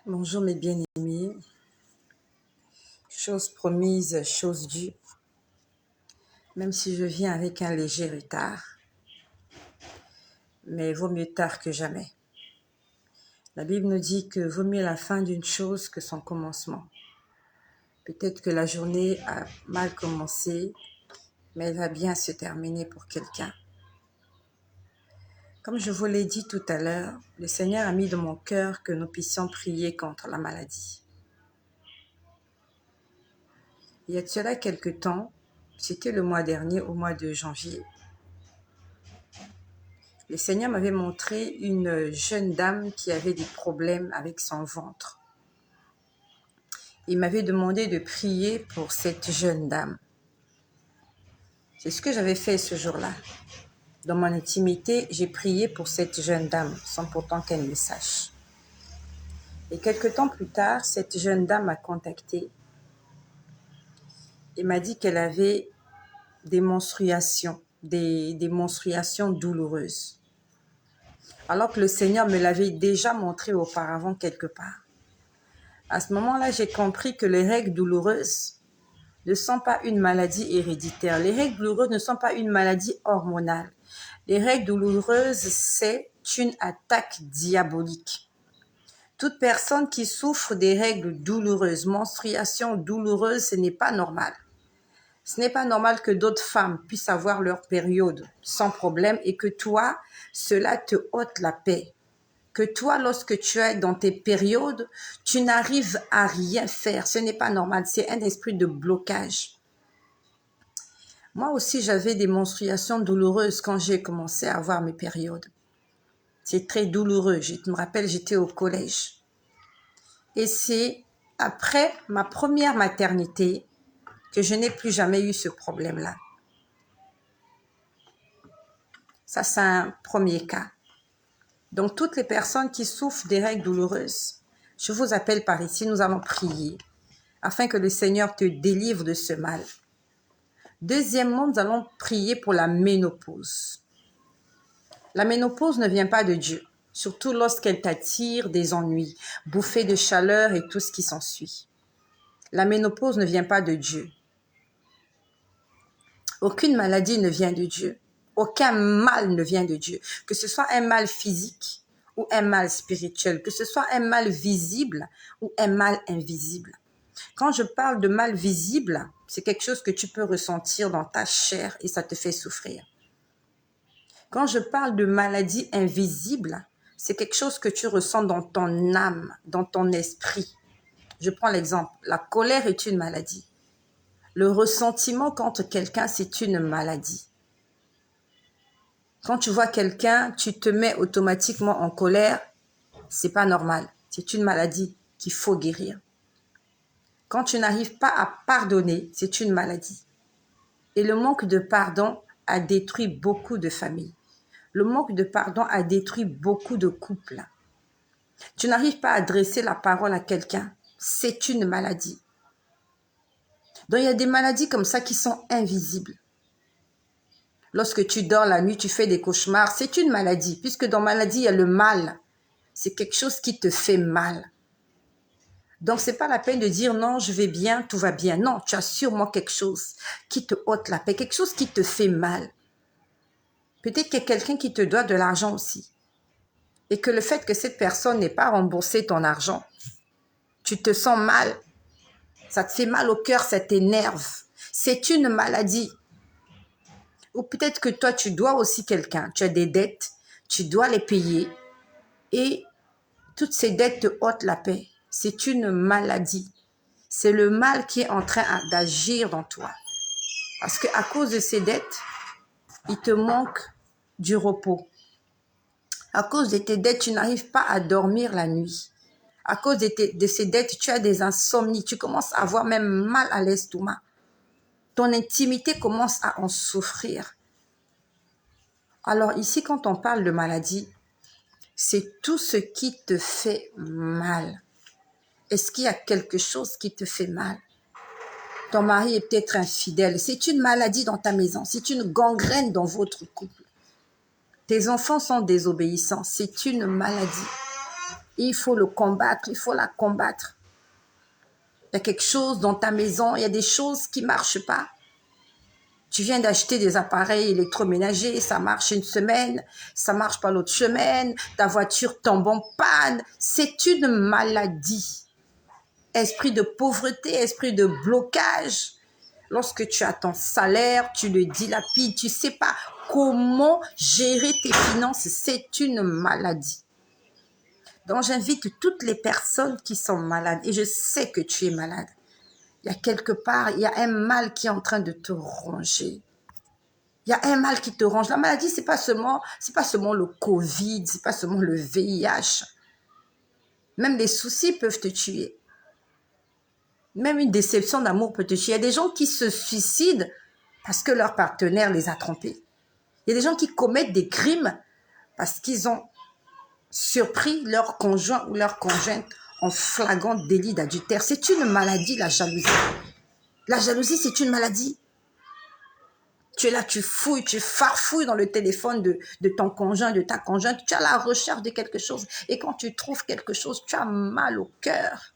Bonjour mes bien-aimés, chose promise, chose due, même si je viens avec un léger retard, mais vaut mieux tard que jamais. La Bible nous dit que vaut mieux la fin d'une chose que son commencement. Peut-être que la journée a mal commencé, mais elle va bien se terminer pour quelqu'un. Comme je vous l'ai dit tout à l'heure, le Seigneur a mis dans mon cœur que nous puissions prier contre la maladie. Il y a de cela quelque temps, c'était le mois dernier, au mois de janvier, le Seigneur m'avait montré une jeune dame qui avait des problèmes avec son ventre. Il m'avait demandé de prier pour cette jeune dame. C'est ce que j'avais fait ce jour-là. Dans mon intimité, j'ai prié pour cette jeune dame, sans pourtant qu'elle le sache. Et quelque temps plus tard, cette jeune dame m'a contacté et m'a dit qu'elle avait des menstruations, des menstruations douloureuses. Alors que le Seigneur me l'avait déjà montré auparavant quelque part. À ce moment-là, j'ai compris que les règles douloureuses ne sont pas une maladie héréditaire. Les règles douloureuses ne sont pas une maladie hormonale. Les règles douloureuses, c'est une attaque diabolique. Toute personne qui souffre des règles douloureuses, menstruation douloureuse, ce n'est pas normal. Ce n'est pas normal que d'autres femmes puissent avoir leur période sans problème et que toi, cela te ôte la paix. Que toi, lorsque tu es dans tes périodes, tu n'arrives à rien faire. Ce n'est pas normal, c'est un esprit de blocage. Moi aussi, j'avais des menstruations douloureuses quand j'ai commencé à avoir mes périodes. C'est très douloureux. Je me rappelle, j'étais au collège. Et c'est après ma première maternité que je n'ai plus jamais eu ce problème-là. Ça, c'est un premier cas. Donc, toutes les personnes qui souffrent des règles douloureuses, je vous appelle par ici, nous allons prier afin que le Seigneur te délivre de ce mal. Deuxièmement, nous allons prier pour la ménopause. La ménopause ne vient pas de Dieu, surtout lorsqu'elle t'attire des ennuis, bouffées de chaleur et tout ce qui s'ensuit. La ménopause ne vient pas de Dieu. Aucune maladie ne vient de Dieu. Aucun mal ne vient de Dieu. Que ce soit un mal physique ou un mal spirituel, que ce soit un mal visible ou un mal invisible. Quand je parle de mal visible, c'est quelque chose que tu peux ressentir dans ta chair et ça te fait souffrir. Quand je parle de maladie invisible, c'est quelque chose que tu ressens dans ton âme, dans ton esprit. Je prends l'exemple, la colère est une maladie. Le ressentiment contre quelqu'un, c'est une maladie. Quand tu vois quelqu'un, tu te mets automatiquement en colère, c'est pas normal. C'est une maladie qu'il faut guérir. Quand tu n'arrives pas à pardonner, c'est une maladie. Et le manque de pardon a détruit beaucoup de familles. Le manque de pardon a détruit beaucoup de couples. Tu n'arrives pas à adresser la parole à quelqu'un, c'est une maladie. Donc il y a des maladies comme ça qui sont invisibles. Lorsque tu dors la nuit, tu fais des cauchemars, c'est une maladie. Puisque dans maladie, il y a le mal. C'est quelque chose qui te fait mal. Donc, ce n'est pas la peine de dire non, je vais bien, tout va bien. Non, tu as sûrement quelque chose qui te ôte la paix, quelque chose qui te fait mal. Peut-être qu'il y a quelqu'un qui te doit de l'argent aussi. Et que le fait que cette personne n'ait pas remboursé ton argent, tu te sens mal. Ça te fait mal au cœur, ça t'énerve. C'est une maladie. Ou peut-être que toi, tu dois aussi quelqu'un. Tu as des dettes, tu dois les payer. Et toutes ces dettes te ôtent la paix. C'est une maladie. C'est le mal qui est en train d'agir dans toi. Parce qu'à cause de ces dettes, il te manque du repos. À cause de tes dettes, tu n'arrives pas à dormir la nuit. À cause de ces dettes, tu as des insomnies. Tu commences à avoir même mal à l'estomac. Ton intimité commence à en souffrir. Alors ici, quand on parle de maladie, c'est tout ce qui te fait mal. Est-ce qu'il y a quelque chose qui te fait mal? Ton mari est peut-être infidèle. C'est une maladie dans ta maison. C'est une gangrène dans votre couple. Tes enfants sont désobéissants. C'est une maladie. Et il faut le combattre, il faut la combattre. Il y a quelque chose dans ta maison, il y a des choses qui ne marchent pas. Tu viens d'acheter des appareils électroménagers, ça marche une semaine, ça marche pas l'autre semaine, ta voiture tombe en panne. C'est une maladie. Esprit de pauvreté, esprit de blocage. Lorsque tu as ton salaire, tu le dilapides, tu ne sais pas comment gérer tes finances, c'est une maladie. Donc j'invite toutes les personnes qui sont malades, et je sais que tu es malade. Il y a quelque part, il y a un mal qui est en train de te ronger. Il y a un mal qui te ronge. La maladie, c'est pas seulement le Covid, c'est pas seulement le VIH. Même les soucis peuvent te tuer. Même une déception d'amour peut te tuer. Il y a des gens qui se suicident parce que leur partenaire les a trompés. Il y a des gens qui commettent des crimes parce qu'ils ont surpris leur conjoint ou leur conjointe en flagrant délit d'adultère. C'est une maladie, la jalousie. La jalousie, c'est une maladie. Tu es là, tu fouilles, tu farfouilles dans le téléphone de ton conjoint, de ta conjointe. Tu as la recherche de quelque chose. Et quand tu trouves quelque chose, tu as mal au cœur.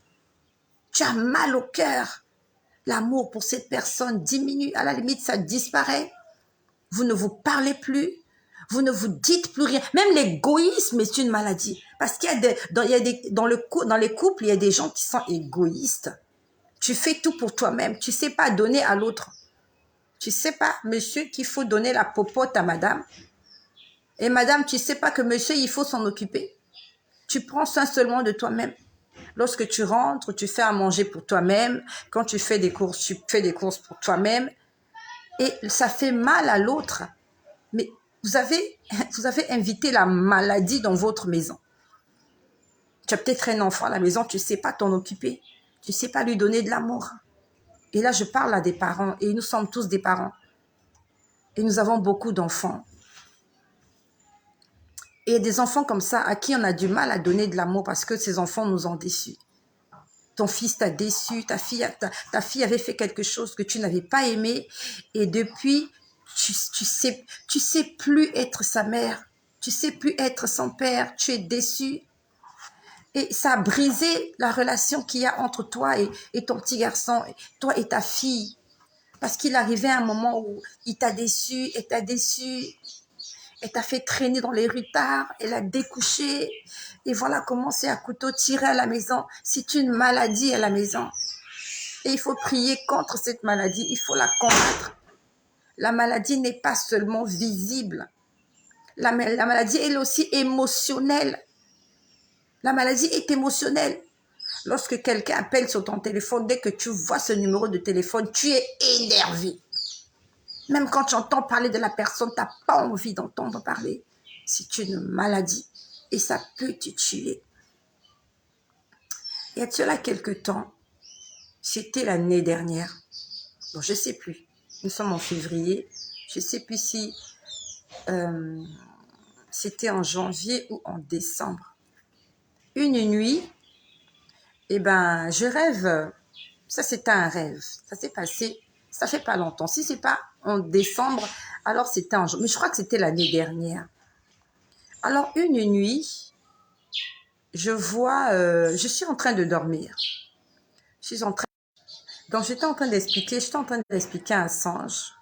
Tu as mal au cœur. L'amour pour cette personne diminue. À la limite, ça disparaît. Vous ne vous parlez plus. Vous ne vous dites plus rien. Même l'égoïsme est une maladie. Parce qu'il y a dans les couples, il y a des gens qui sont égoïstes. Tu fais tout pour toi-même. Tu ne sais pas donner à l'autre. Tu ne sais pas, monsieur, qu'il faut donner la popote à madame. Et madame, tu ne sais pas que monsieur, il faut s'en occuper. Tu prends soin seulement de toi-même. Lorsque tu rentres, tu fais à manger pour toi-même. Quand tu fais des courses, tu fais des courses pour toi-même. Et ça fait mal à l'autre. Mais vous avez invité la maladie dans votre maison. Tu as peut-être un enfant à la maison, tu ne sais pas t'en occuper. Tu ne sais pas lui donner de l'amour. Et là, je parle à des parents. Et nous sommes tous des parents. Et nous avons beaucoup d'enfants. Et il y a des enfants comme ça à qui on a du mal à donner de l'amour parce que ces enfants nous ont déçus. Ton fils t'a déçu, ta fille avait fait quelque chose que tu n'avais pas aimé et depuis, tu sais plus être sa mère, tu sais plus être son père, tu es déçu. Et ça a brisé la relation qu'il y a entre toi et ton petit garçon, toi et ta fille. Parce qu'il arrivait un moment où il t'a déçu et t'a déçu. Elle t'a fait traîner dans les rues tard, elle a découché. Et voilà comment c'est à couteau tiré à la maison. C'est une maladie à la maison. Et il faut prier contre cette maladie, il faut la combattre. La maladie n'est pas seulement visible. La maladie, elle est aussi émotionnelle. La maladie est émotionnelle. Lorsque quelqu'un appelle sur ton téléphone, dès que tu vois ce numéro de téléphone, tu es énervé. Même quand tu entends parler de la personne, tu n'as pas envie d'entendre parler. C'est une maladie et ça peut te tuer. Il y a cela quelque temps, c'était l'année dernière. Bon, je ne sais plus. Nous sommes en février. Je ne sais plus si c'était en janvier ou en décembre. Une nuit, eh ben, je rêve. Ça, c'était un rêve. Ça s'est passé, ça fait pas longtemps. Si c'est pas en décembre, alors c'était en janvier. Mais je crois que c'était l'année dernière. Alors, une nuit, je suis en train de dormir. Donc, j'étais en train d'expliquer un songe.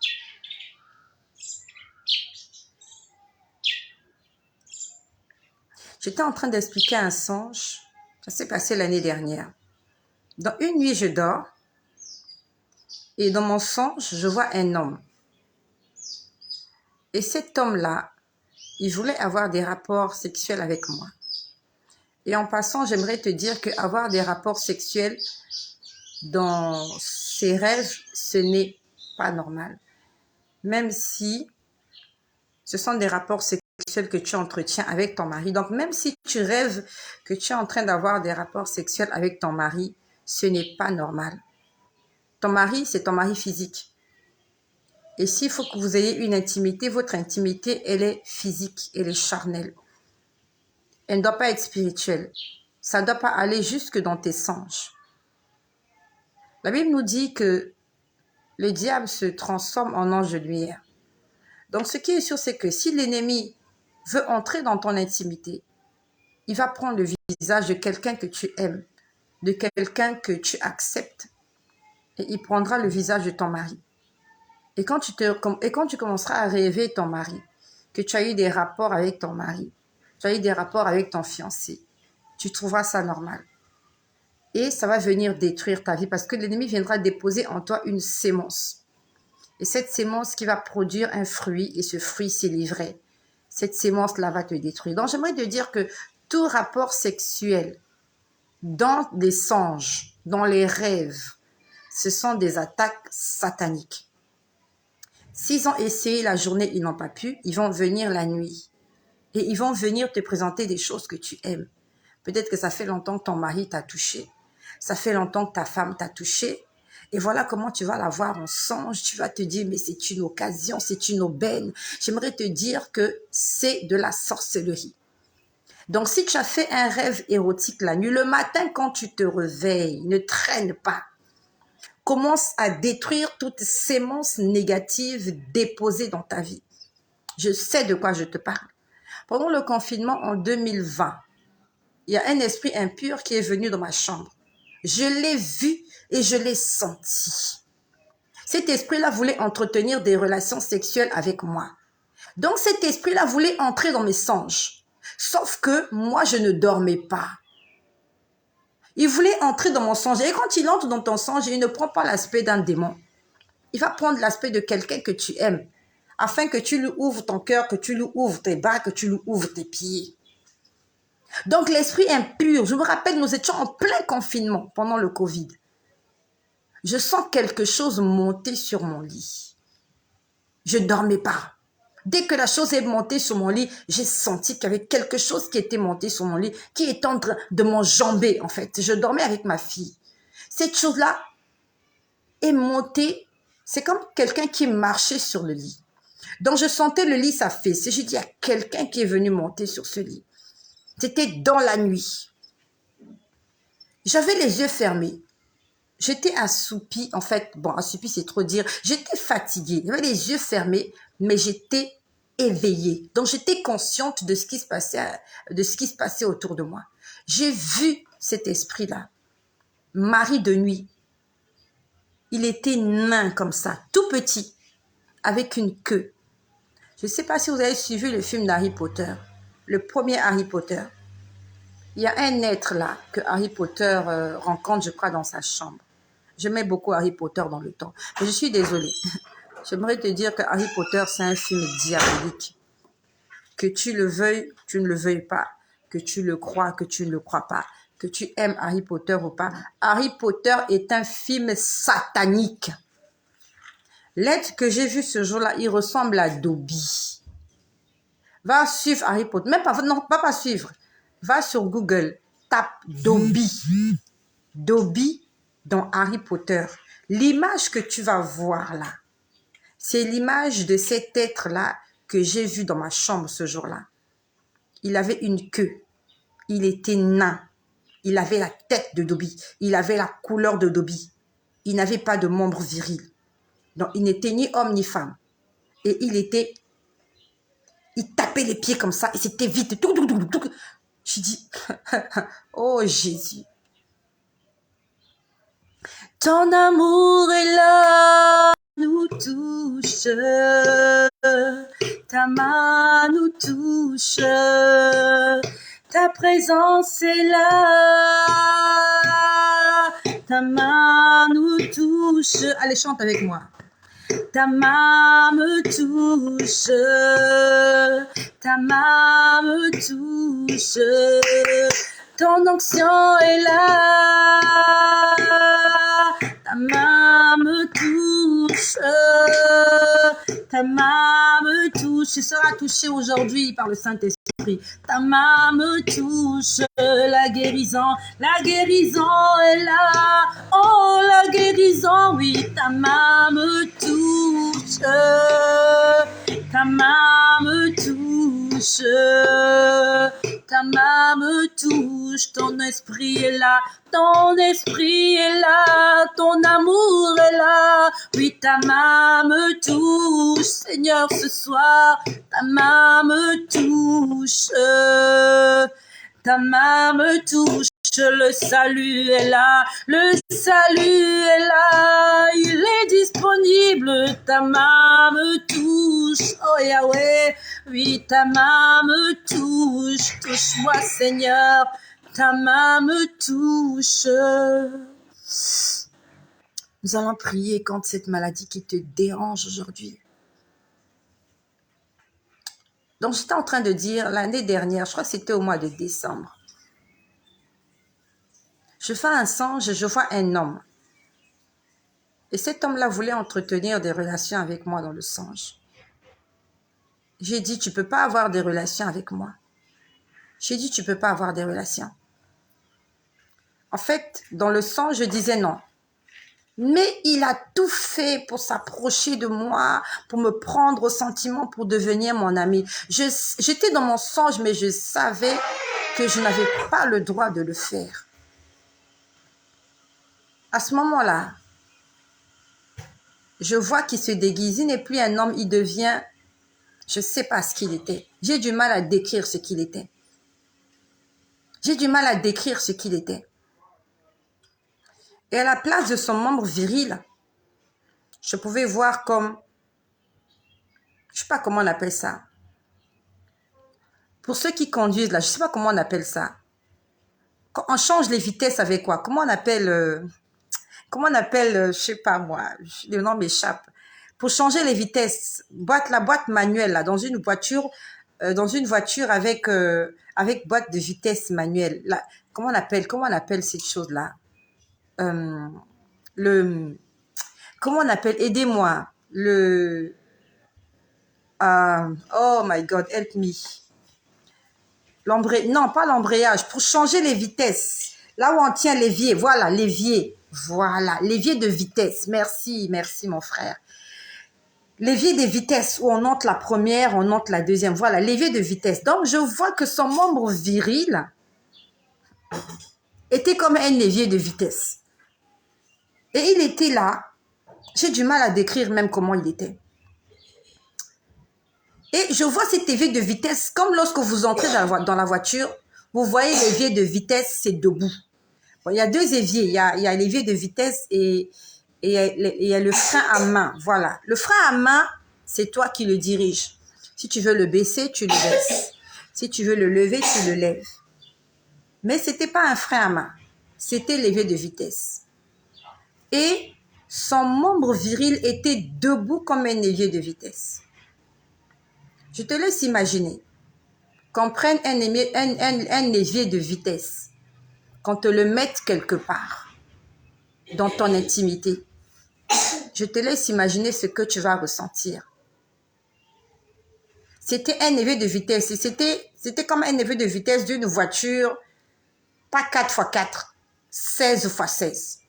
J'étais en train d'expliquer un songe. Ça s'est passé l'année dernière. Dans une nuit, je dors. Et dans mon songe, je vois un homme. Et cet homme-là, il voulait avoir des rapports sexuels avec moi. Et en passant, j'aimerais te dire qu'avoir des rapports sexuels dans ses rêves, ce n'est pas normal. Même si ce sont des rapports sexuels que tu entretiens avec ton mari. Donc, même si tu rêves que tu es en train d'avoir des rapports sexuels avec ton mari, ce n'est pas normal. Ton mari, c'est ton mari physique. Et s'il faut que vous ayez une intimité, votre intimité, elle est physique, elle est charnelle. Elle ne doit pas être spirituelle. Ça ne doit pas aller jusque dans tes songes. La Bible nous dit que le diable se transforme en ange de lumière. Donc, ce qui est sûr, c'est que si l'ennemi veut entrer dans ton intimité, il va prendre le visage de quelqu'un que tu aimes, de quelqu'un que tu acceptes, et il prendra le visage de ton mari. Et quand tu commenceras à rêver ton mari, que tu as eu des rapports avec ton mari, tu as eu des rapports avec ton fiancé, tu trouveras ça normal. Et ça va venir détruire ta vie parce que l'ennemi viendra déposer en toi une sémence. Et cette sémence qui va produire un fruit, et ce fruit, c'est l'ivraie. Cette sémence-là va te détruire. Donc, j'aimerais te dire que tout rapport sexuel dans les songes, dans les rêves, ce sont des attaques sataniques. S'ils ont essayé la journée, ils n'ont pas pu, ils vont venir la nuit. Et ils vont venir te présenter des choses que tu aimes. Peut-être que ça fait longtemps que ton mari t'a touché. Ça fait longtemps que ta femme t'a touché. Et voilà comment tu vas la voir en songe. Tu vas te dire, mais c'est une occasion, c'est une aubaine. J'aimerais te dire que c'est de la sorcellerie. Donc, si tu as fait un rêve érotique la nuit, le matin, quand tu te réveilles, ne traîne pas. Commence à détruire toutes ces sémences négatives déposées dans ta vie. Je sais de quoi je te parle. Pendant le confinement en 2020, il y a un esprit impur qui est venu dans ma chambre. Je l'ai vu et je l'ai senti. Cet esprit-là voulait entretenir des relations sexuelles avec moi. Donc cet esprit-là voulait entrer dans mes songes. Sauf que moi, je ne dormais pas. Il voulait entrer dans mon songe. Et quand il entre dans ton songe, il ne prend pas l'aspect d'un démon. Il va prendre l'aspect de quelqu'un que tu aimes. Afin que tu lui ouvres ton cœur, que tu lui ouvres tes bras, que tu lui ouvres tes pieds. Donc l'esprit impur, je me rappelle, nous étions en plein confinement pendant le Covid. Je sens quelque chose monter sur mon lit. Je ne dormais pas. Dès que la chose est montée sur mon lit, j'ai senti qu'il y avait quelque chose qui était monté sur mon lit, qui est en train de m'enjamber en fait. Je dormais avec ma fille. Cette chose-là est montée, c'est comme quelqu'un qui marchait sur le lit. Donc je sentais le lit s'affaisser. J'ai dit, il y a quelqu'un qui est venu monter sur ce lit. C'était dans la nuit. J'avais les yeux fermés. J'étais assoupie, en fait, bon, assoupie c'est trop dire, j'étais fatiguée, j'avais les yeux fermés, mais j'étais éveillée. Donc j'étais consciente de ce qui se passait autour de moi. J'ai vu cet esprit-là, mari de nuit. Il était nain comme ça, tout petit, avec une queue. Je ne sais pas si vous avez suivi le film d'Harry Potter, le premier Harry Potter. Il y a un être là que Harry Potter rencontre, je crois, dans sa chambre. J'aimais beaucoup Harry Potter dans le temps. Mais je suis désolée. J'aimerais te dire que Harry Potter, c'est un film diabolique. Que tu le veuilles, tu ne le veuilles pas. Que tu le crois, que tu ne le crois pas. Que tu aimes Harry Potter ou pas. Harry Potter est un film satanique. L'être que j'ai vu ce jour-là, il ressemble à Dobby. Va suivre Harry Potter. Même pas, non, pas suivre. Va sur Google. Tape Dobby. Dobby dans Harry Potter. L'image que tu vas voir là, c'est l'image de cet être-là que j'ai vu dans ma chambre ce jour-là. Il avait une queue. Il était nain. Il avait la tête de Dobby. Il avait la couleur de Dobby. Il n'avait pas de membre viril. Donc, il n'était ni homme ni femme. Et il tapait les pieds comme ça et c'était vite. Je dis, oh Jésus. Ton amour est là, nous touche. Ta main nous touche. Ta présence est là. Ta main nous touche. Allez, chante avec moi. Ta main me touche. Ta main me touche. Ton onction est là. Ta main me touche. Ta main me touche. Tu seras touché aujourd'hui par le Saint-Esprit. Ta main me touche. La guérison est là. Oh, la guérison, oui. Ta main me touche. Ta main me touche. Ta main me touche, ton esprit est là, ton esprit est là, ton amour est là. Oui, ta main me touche, Seigneur, ce soir, ta main me touche. Ta main me touche, le salut est là, le salut est là, il est disponible. Ta main me touche, oh Yahweh, oui, ta main me touche, touche-moi Seigneur, ta main me touche. Nous allons prier contre cette maladie qui te dérange aujourd'hui. Donc, j'étais en train de dire, l'année dernière, je crois que c'était au mois de décembre, je fais un songe, je vois un homme. Et cet homme-là voulait entretenir des relations avec moi dans le songe. J'ai dit, tu ne peux pas avoir des relations avec moi. J'ai dit, tu ne peux pas avoir des relations. En fait, dans le songe, je disais non. Mais il a tout fait pour s'approcher de moi, pour me prendre au sentiment, pour devenir mon ami. J'étais dans mon songe, mais je savais que je n'avais pas le droit de le faire. À ce moment-là, je vois qu'il se déguise. Il n'est plus un homme, il devient, je ne sais pas ce qu'il était. J'ai du mal à décrire ce qu'il était. J'ai du mal à décrire ce qu'il était. Et à la place de son membre viril, je pouvais voir comme, je ne sais pas comment on appelle ça. Pour ceux qui conduisent là, je ne sais pas comment on appelle ça. Quand on change les vitesses avec quoi? Comment on appelle, je ne sais pas moi, le nom m'échappe. Pour changer les vitesses, la boîte manuelle là, dans une voiture avec boîte de vitesse manuelle. Là, comment on appelle cette chose-là? Comment on appelle? Aidez-moi. Oh my God, help me. Non, pas l'embrayage. Pour changer les vitesses. Là où on tient l'évier. Voilà, l'évier. Voilà, l'évier de vitesse. Merci, merci mon frère. L'évier de vitesse où on monte la première, on monte la deuxième. Voilà, l'évier de vitesse. Donc, je vois que son membre viril était comme un évier de vitesse. Et il était là. J'ai du mal à décrire même comment il était. Et je vois cet évier de vitesse, comme lorsque vous entrez dans la voiture, vous voyez l'évier de vitesse, c'est debout. Bon, il y a deux éviers. Il y a l'évier de vitesse et il y a le frein à main. Voilà. Le frein à main, c'est toi qui le diriges. Si tu veux le baisser, tu le baisses. Si tu veux le lever, tu le lèves. Mais ce n'était pas un frein à main. C'était l'évier de vitesse. Et son membre viril était debout comme un évier de vitesse. Je te laisse imaginer qu'on prenne un évier de vitesse, qu'on te le mette quelque part, dans ton intimité. Je te laisse imaginer ce que tu vas ressentir. C'était un évier de vitesse. Et c'était comme un évier de vitesse d'une voiture, pas 4x4, 16x16.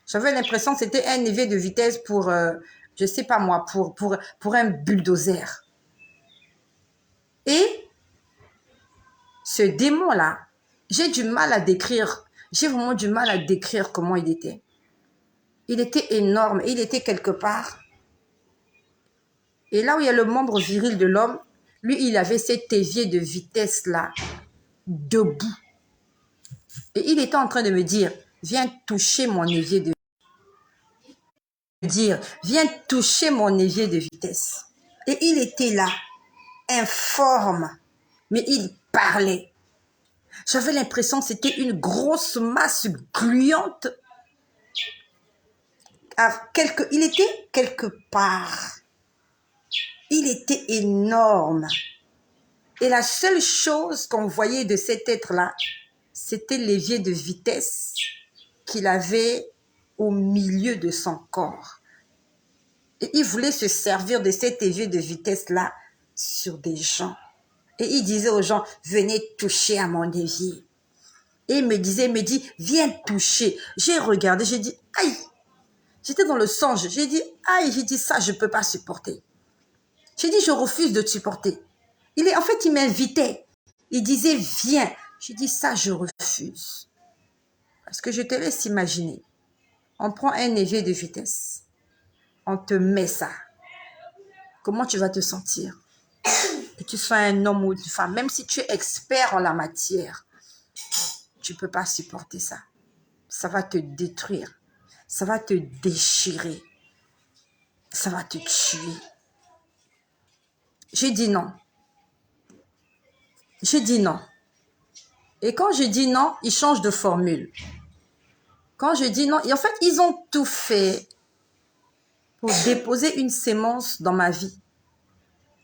J'avais l'impression que c'était un évier de vitesse pour, je ne sais pas moi, pour un bulldozer. Et ce démon-là, j'ai du mal à décrire, j'ai vraiment du mal à décrire comment il était. Il était énorme, il était quelque part. Et là où il y a le membre viril de l'homme, lui, il avait cet évier de vitesse-là, debout. Et il était en train de me dire, viens toucher mon évier de vitesse. Viens toucher mon évier de vitesse. Et il était là, informe, mais il parlait. J'avais l'impression que c'était une grosse masse gluante. Il était quelque part. Il était énorme. Et la seule chose qu'on voyait de cet être-là, c'était l'évier de vitesse qu'il avait au milieu de son corps. Et il voulait se servir de cet évier de vitesse-là sur des gens. Et il disait aux gens, venez toucher à mon évier. Et il me dit, viens toucher. J'ai regardé, j'ai dit, aïe. J'étais dans le songe, j'ai dit, aïe, j'ai dit ça, je ne peux pas supporter. J'ai dit, je refuse de te supporter. En fait, il m'invitait. Il disait, viens. J'ai dit, ça, je refuse. Parce que je te laisse imaginer. On prend un évier de vitesse. On te met ça. Comment tu vas te sentir? Que tu sois un homme ou une femme, même si tu es expert en la matière, tu ne peux pas supporter ça. Ça va te détruire. Ça va te déchirer. Ça va te tuer. J'ai dit non. J'ai dit non. Et quand je dis non, ils changent de formule. Quand je dis non, et en fait, ils ont tout fait pour déposer une sémence dans ma vie,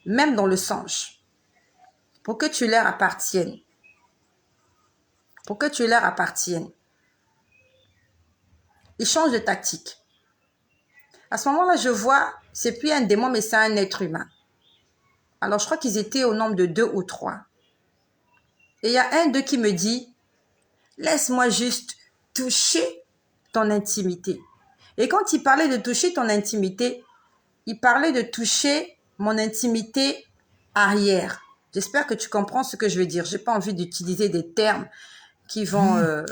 même dans le songe, pour que tu leur appartiennes. Pour que tu leur appartiennes. Ils changent de tactique. À ce moment-là, je vois, c'est plus un démon, mais c'est un être humain. Alors, je crois qu'ils étaient au nombre de 2 ou 3. Et il y a un d'eux qui me dit, laisse-moi juste toucher ton intimité. Et quand il parlait de toucher ton intimité, il parlait de toucher mon intimité arrière. J'espère que tu comprends ce que je veux dire. Je n'ai pas envie d'utiliser des termes qui vont...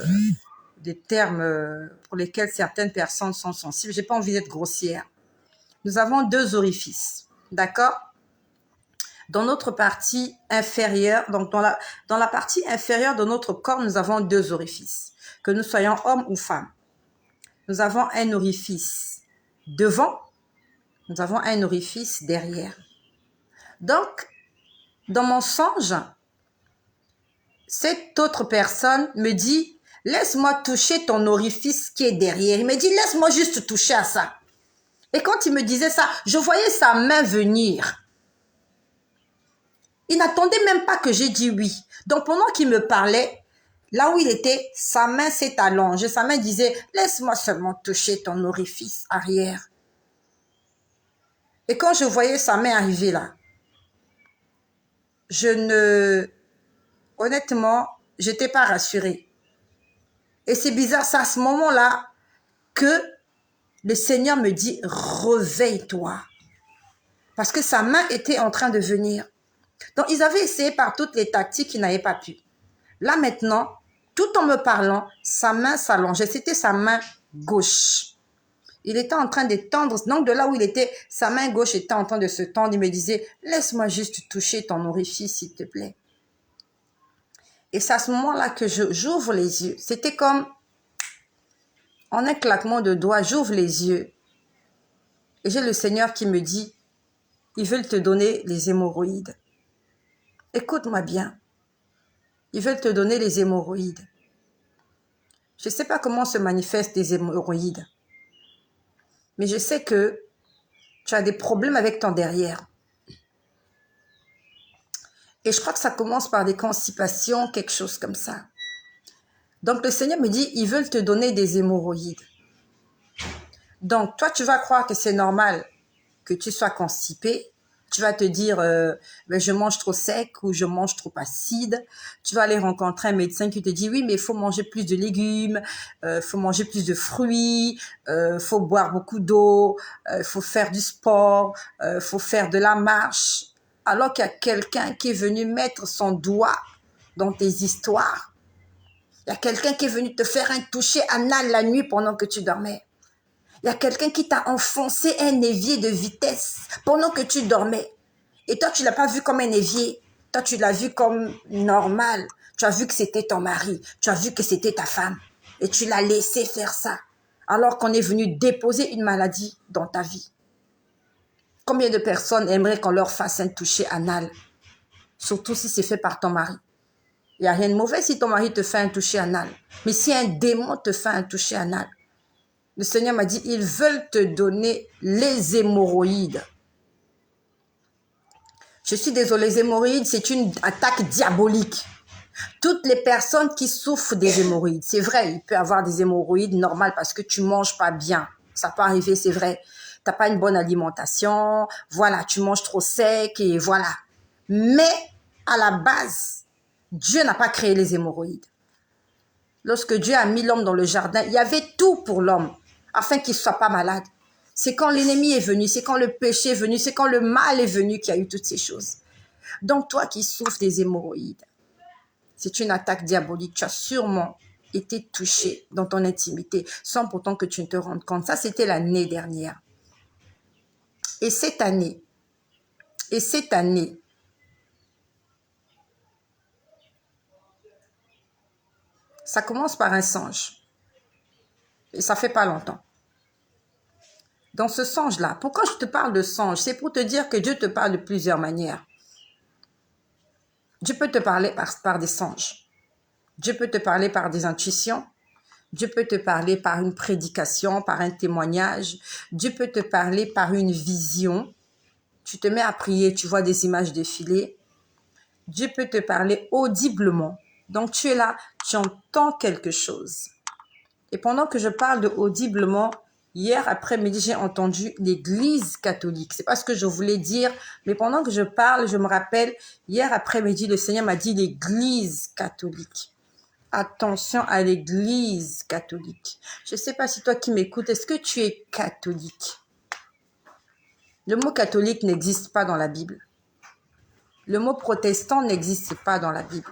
des termes pour lesquels certaines personnes sont sensibles. Je n'ai pas envie d'être grossière. Nous avons 2 orifices. D'accord? Dans notre partie inférieure, donc dans la partie inférieure de notre corps, nous avons 2 orifices. Que nous soyons hommes ou femmes. Nous avons un orifice devant, nous avons un orifice derrière. Donc, dans mon songe, cette autre personne me dit, laisse-moi toucher ton orifice qui est derrière. Il me dit, laisse-moi juste toucher à ça. Et quand il me disait ça, je voyais sa main venir. Il n'attendait même pas que j'ai dit oui. Donc, pendant qu'il me parlait, là où il était, sa main s'est allongée. Sa main disait, laisse-moi seulement toucher ton orifice arrière. Et quand je voyais sa main arriver là, honnêtement, je n'étais pas rassurée. Et c'est bizarre, c'est à ce moment-là que le Seigneur me dit, réveille-toi. Parce que sa main était en train de venir. Donc, ils avaient essayé par toutes les tactiques, ils n'avaient pas pu. Là, maintenant, tout en me parlant, sa main s'allongeait. C'était sa main gauche. Il était en train de tendre. Donc, de là où il était, sa main gauche était en train de se tendre. Il me disait, laisse-moi juste toucher ton orifice, s'il te plaît. Et c'est à ce moment-là que j'ouvre les yeux. C'était comme, en un claquement de doigts, j'ouvre les yeux. Et j'ai le Seigneur qui me dit, ils veulent te donner les hémorroïdes. Écoute-moi bien. Ils veulent te donner les hémorroïdes. Je ne sais pas comment se manifestent les hémorroïdes. Mais je sais que tu as des problèmes avec ton derrière. Et je crois que ça commence par des constipations, quelque chose comme ça. Donc le Seigneur me dit, ils veulent te donner des hémorroïdes. Donc toi, tu vas croire que c'est normal que tu sois constipé. Tu vas te dire, ben, je mange trop sec ou je mange trop acide. Tu vas aller rencontrer un médecin qui te dit, oui, mais il faut manger plus de légumes, faut manger plus de fruits, faut boire beaucoup d'eau, faut faire du sport, faut faire de la marche. Alors qu'il y a quelqu'un qui est venu mettre son doigt dans tes histoires. Il y a quelqu'un qui est venu te faire un toucher anal la nuit pendant que tu dormais. Il y a quelqu'un qui t'a enfoncé un évier de vitesse pendant que tu dormais. Et toi, tu ne l'as pas vu comme un évier. Toi, tu l'as vu comme normal. Tu as vu que c'était ton mari. Tu as vu que c'était ta femme. Et tu l'as laissé faire ça. Alors qu'on est venu déposer une maladie dans ta vie. Combien de personnes aimeraient qu'on leur fasse un toucher anal? Surtout si c'est fait par ton mari. Il n'y a rien de mauvais si ton mari te fait un toucher anal. Mais si un démon te fait un toucher anal, le Seigneur m'a dit, ils veulent te donner les hémorroïdes. Je suis désolée, les hémorroïdes, c'est une attaque diabolique. Toutes les personnes qui souffrent des hémorroïdes, c'est vrai, il peut y avoir des hémorroïdes normales parce que tu manges pas bien. Ça peut arriver, c'est vrai. T'as pas une bonne alimentation, voilà, tu manges trop sec et voilà. Mais à la base, Dieu n'a pas créé les hémorroïdes. Lorsque Dieu a mis l'homme dans le jardin, il y avait tout pour l'homme afin qu'il ne soit pas malade. C'est quand l'ennemi est venu, c'est quand le péché est venu, c'est quand le mal est venu qu'il y a eu toutes ces choses. Donc toi qui souffres des hémorroïdes, c'est une attaque diabolique. Tu as sûrement été touché dans ton intimité sans pourtant que tu ne te rendes compte. Ça, c'était l'année dernière. Et cette année, Ça commence par un songe. Et ça fait pas longtemps. Dans ce songe-là, pourquoi je te parle de songe? C'est pour te dire que Dieu te parle de plusieurs manières. Dieu peut te parler par des songes. Dieu peut te parler par des intuitions. Dieu peut te parler par une prédication, par un témoignage. Dieu peut te parler par une vision. Tu te mets à prier, tu vois des images défiler. Dieu peut te parler audiblement. Donc tu es là, tu entends quelque chose. Et pendant que je parle de audiblement, hier après-midi, j'ai entendu l'Église catholique. C'est pas ce que je voulais dire, mais pendant que je parle, je me rappelle, hier après-midi, le Seigneur m'a dit l'Église catholique. Attention à l'Église catholique. Je ne sais pas si toi qui m'écoutes, est-ce que tu es catholique? Le mot catholique n'existe pas dans la Bible. Le mot protestant n'existe pas dans la Bible.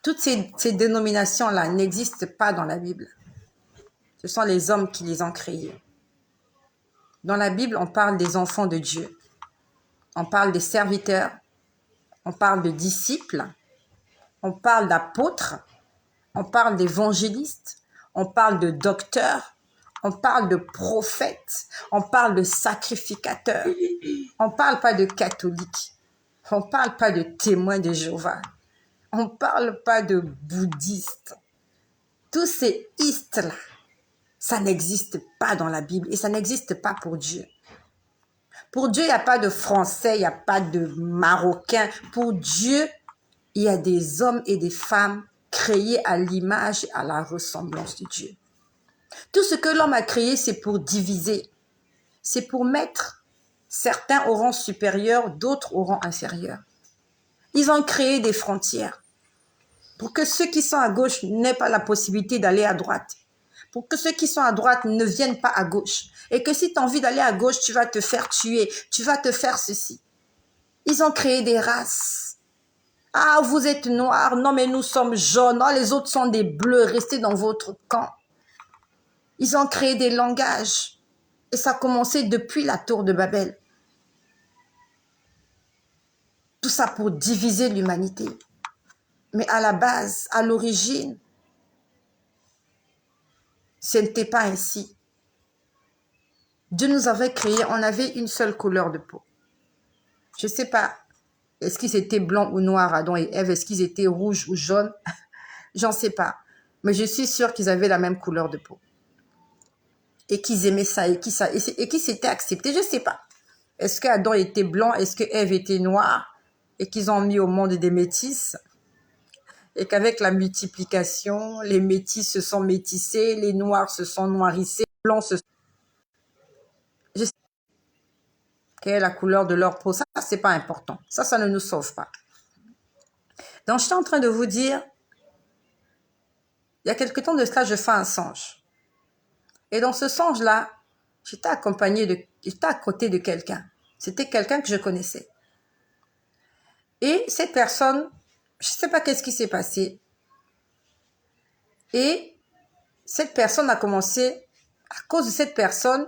Toutes ces dénominations-là n'existent pas dans la Bible. Ce sont les hommes qui les ont créées. Dans la Bible, on parle des enfants de Dieu. On parle des serviteurs. On parle de disciples. On parle d'apôtres. On parle d'évangélistes. On parle de docteurs. On parle de prophètes. On parle de sacrificateurs. On ne parle pas de catholiques. On ne parle pas de témoins de Jéhovah. On ne parle pas de bouddhistes. Tous ces istes-là, ça n'existe pas dans la Bible et ça n'existe pas pour Dieu. Pour Dieu, il n'y a pas de Français, il n'y a pas de Marocains. Pour Dieu, il y a des hommes et des femmes créés à l'image et à la ressemblance de Dieu. Tout ce que l'homme a créé, c'est pour diviser. C'est pour mettre certains au rang supérieur, d'autres au rang inférieur. Ils ont créé des frontières pour que ceux qui sont à gauche n'aient pas la possibilité d'aller à droite. Pour que ceux qui sont à droite ne viennent pas à gauche. Et que si tu as envie d'aller à gauche, tu vas te faire tuer. Tu vas te faire ceci. Ils ont créé des races. Ah, vous êtes noirs. Non, mais nous sommes jaunes. Oh, les autres sont des bleus. Restez dans votre camp. Ils ont créé des langages. Et ça a commencé depuis la tour de Babel. Tout ça pour diviser l'humanité. Mais à la base, à l'origine, ce n'était pas ainsi. Dieu nous avait créés, on avait une seule couleur de peau. Je ne sais pas, est-ce qu'ils étaient blancs ou noirs, Adam et Ève, est-ce qu'ils étaient rouges ou jaunes? J'en sais pas. Mais je suis sûre qu'ils avaient la même couleur de peau. Et qu'ils aimaient ça, et qu'ils s'étaient acceptés, je ne sais pas. Est-ce qu'Adam était blanc, est-ce que Ève était noire, et qu'ils ont mis au monde des métis? Et qu'avec la multiplication, les métis se sont métissés, les noirs se sont noirissés, les blancs se sont... Je sais quelle est la couleur de leur peau, ça, c'est pas important. Ça ne nous sauve pas. Donc, je suis en train de vous dire, il y a quelque temps de cela, je fais un songe. Et dans ce songe-là, j'étais à côté de quelqu'un. C'était quelqu'un que je connaissais. Et cette personne, je ne sais pas qu'est-ce qui s'est passé. Et cette personne a commencé, à cause de cette personne,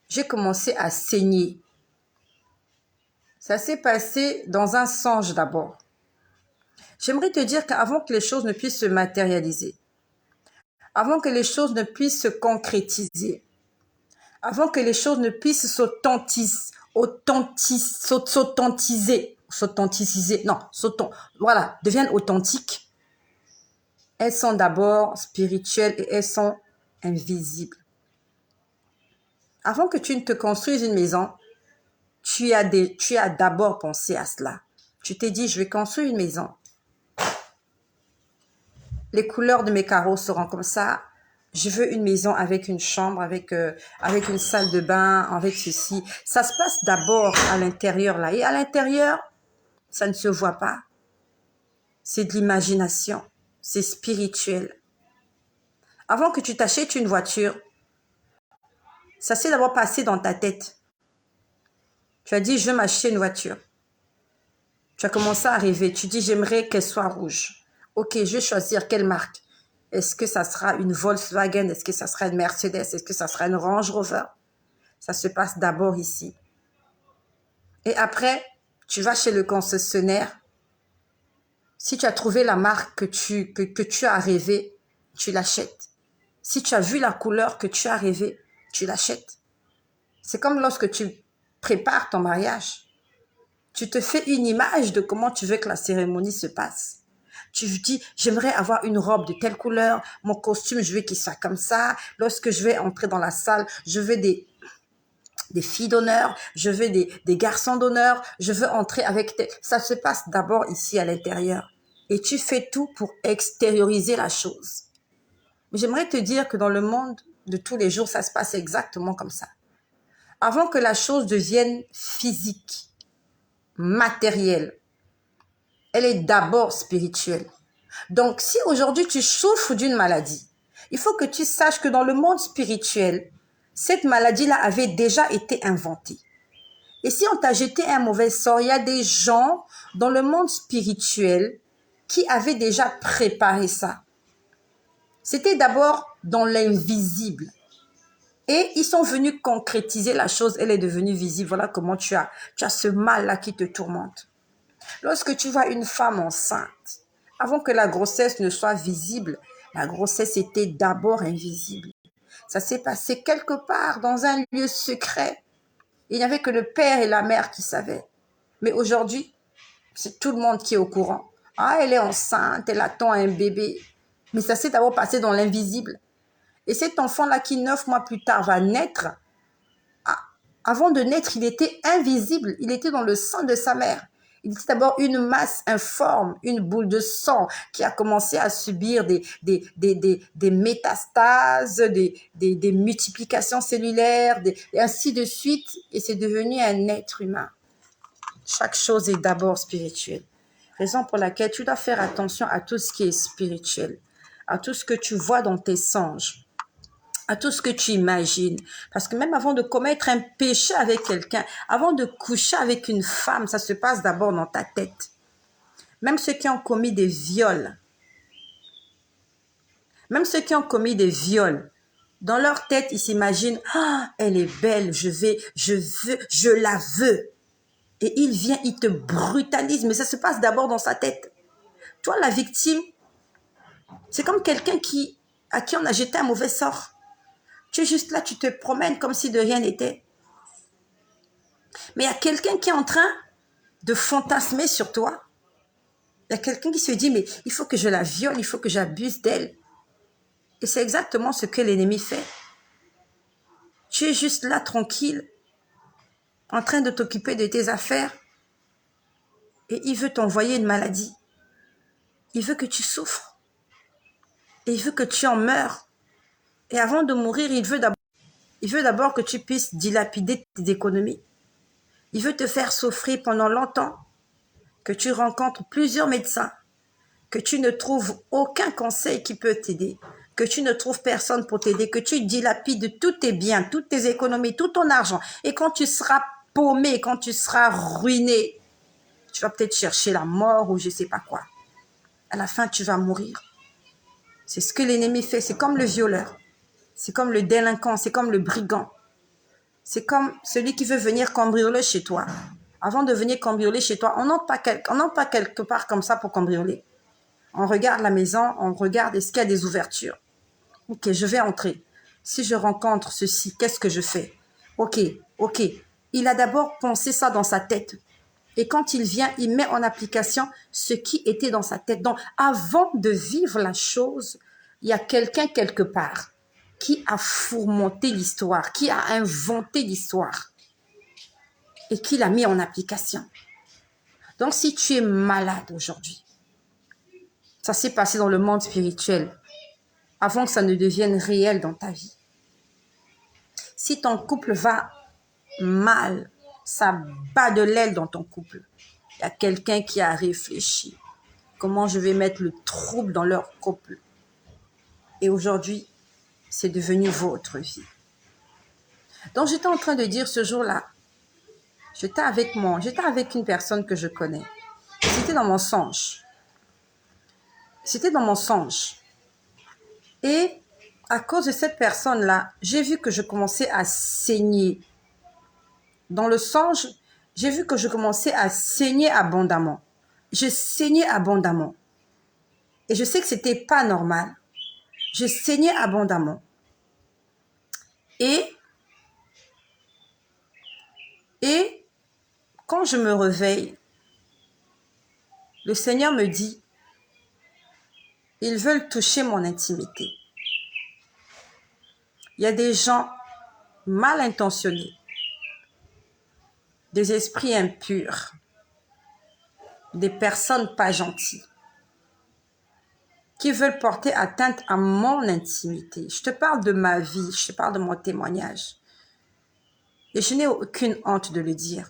j'ai commencé à saigner. Ça s'est passé dans un songe d'abord. J'aimerais te dire qu'avant que les choses ne puissent se matérialiser, avant que les choses ne puissent se concrétiser, avant que les choses ne puissent deviennent authentiques, elles sont d'abord spirituelles et elles sont invisibles. Avant que tu ne te construises une maison, tu as d'abord pensé à cela. Tu t'es dit, je vais construire une maison. Les couleurs de mes carreaux seront comme ça. Je veux une maison avec une chambre, avec une salle de bain, avec ceci. Ça se passe d'abord à l'intérieur là. Et à l'intérieur, ça ne se voit pas. C'est de l'imagination. C'est spirituel. Avant que tu t'achètes une voiture, ça s'est d'abord passé dans ta tête. Tu as dit, je veux m'acheter une voiture. Tu as commencé à rêver. Tu dis, j'aimerais qu'elle soit rouge. Ok, je vais choisir quelle marque. Est-ce que ça sera une Volkswagen? Est-ce que ça sera une Mercedes? Est-ce que ça sera une Range Rover? Ça se passe d'abord ici. Et après, tu vas chez le concessionnaire. Si tu as trouvé la marque que tu as rêvé, tu l'achètes. Si tu as vu la couleur que tu as rêvé, tu l'achètes. C'est comme lorsque tu prépares ton mariage. Tu te fais une image de comment tu veux que la cérémonie se passe. Tu dis, j'aimerais avoir une robe de telle couleur, mon costume, je veux qu'il soit comme ça. Lorsque je vais entrer dans la salle, je veux des filles d'honneur, je veux des garçons d'honneur, je veux entrer avec tes... Ça se passe d'abord ici à l'intérieur. Et tu fais tout pour extérioriser la chose. Mais j'aimerais te dire que dans le monde de tous les jours, ça se passe exactement comme ça. Avant que la chose devienne physique, matérielle, elle est d'abord spirituelle. Donc, si aujourd'hui tu souffres d'une maladie, il faut que tu saches que dans le monde spirituel, cette maladie-là avait déjà été inventée. Et si on t'a jeté un mauvais sort, il y a des gens dans le monde spirituel qui avaient déjà préparé ça. C'était d'abord dans l'invisible. Et ils sont venus concrétiser la chose, elle est devenue visible. Voilà comment tu as ce mal-là qui te tourmente. Lorsque tu vois une femme enceinte, avant que la grossesse ne soit visible, la grossesse était d'abord invisible. Ça s'est passé quelque part dans un lieu secret. Il n'y avait que le père et la mère qui savaient. Mais aujourd'hui, c'est tout le monde qui est au courant. Ah, elle est enceinte, elle attend un bébé. Mais ça s'est d'abord passé dans l'invisible. Et cet enfant-là qui 9 mois plus tard va naître, avant de naître, il était invisible. Il était dans le sang de sa mère. Il était d'abord une masse informe, une boule de sang qui a commencé à subir des métastases, des multiplications cellulaires, et ainsi de suite. Et c'est devenu un être humain. Chaque chose est d'abord spirituelle. Raison pour laquelle tu dois faire attention à tout ce qui est spirituel, à tout ce que tu vois dans tes songes, à tout ce que tu imagines. Parce que même avant de commettre un péché avec quelqu'un, avant de coucher avec une femme, ça se passe d'abord dans ta tête. Même ceux qui ont commis des viols, dans leur tête, ils s'imaginent, ah, elle est belle, je la veux. Et il vient, il te brutalise, mais ça se passe d'abord dans sa tête. Toi, la victime, c'est comme quelqu'un à qui on a jeté un mauvais sort. Tu es juste là, tu te promènes comme si de rien n'était. Mais il y a quelqu'un qui est en train de fantasmer sur toi. Il y a quelqu'un qui se dit, mais il faut que je la viole, il faut que j'abuse d'elle. Et c'est exactement ce que l'ennemi fait. Tu es juste là, tranquille, en train de t'occuper de tes affaires. Et il veut t'envoyer une maladie. Il veut que tu souffres. Et il veut que tu en meures. Et avant de mourir, il veut d'abord que tu puisses dilapider tes économies. Il veut te faire souffrir pendant longtemps, que tu rencontres plusieurs médecins, que tu ne trouves aucun conseil qui peut t'aider, que tu ne trouves personne pour t'aider, que tu dilapides tous tes biens, toutes tes économies, tout ton argent. Et quand tu seras paumé, quand tu seras ruiné, tu vas peut-être chercher la mort ou je ne sais pas quoi. À la fin, tu vas mourir. C'est ce que l'ennemi fait. C'est comme le violeur. C'est comme le délinquant. C'est comme le brigand. C'est comme celui qui veut venir cambrioler chez toi. Avant de venir cambrioler chez toi, on n'entre pas quelque part comme ça pour cambrioler. On regarde la maison, on regarde est-ce qu'il y a des ouvertures. Ok, je vais entrer. Si je rencontre ceci, qu'est-ce que je fais? Ok. Il a d'abord pensé ça dans sa tête. Et quand il vient, il met en application ce qui était dans sa tête. Donc, avant de vivre la chose, il y a quelqu'un quelque part qui a fourmenté l'histoire, qui a inventé l'histoire et qui l'a mis en application. Donc, si tu es malade aujourd'hui, ça s'est passé dans le monde spirituel avant que ça ne devienne réel dans ta vie. Si ton couple va mal, ça bat de l'aile dans ton couple. Il y a quelqu'un qui a réfléchi. Comment je vais mettre le trouble dans leur couple. Et aujourd'hui, c'est devenu votre vie. Donc, j'étais en train de dire ce jour-là, j'étais avec une personne que je connais. C'était dans mon songe. Et à cause de cette personne-là, j'ai vu que je commençais à saigner. Dans le songe, j'ai vu que je commençais à saigner abondamment. je saignais abondamment. Et je sais que c'était pas normal. Je saignais abondamment. Et quand je me réveille, le Seigneur me dit, ils veulent toucher mon intimité. Il y a des gens mal intentionnés, des esprits impurs, des personnes pas gentilles, qui veulent porter atteinte à mon intimité. Je te parle de ma vie, je te parle de mon témoignage. Et je n'ai aucune honte de le dire.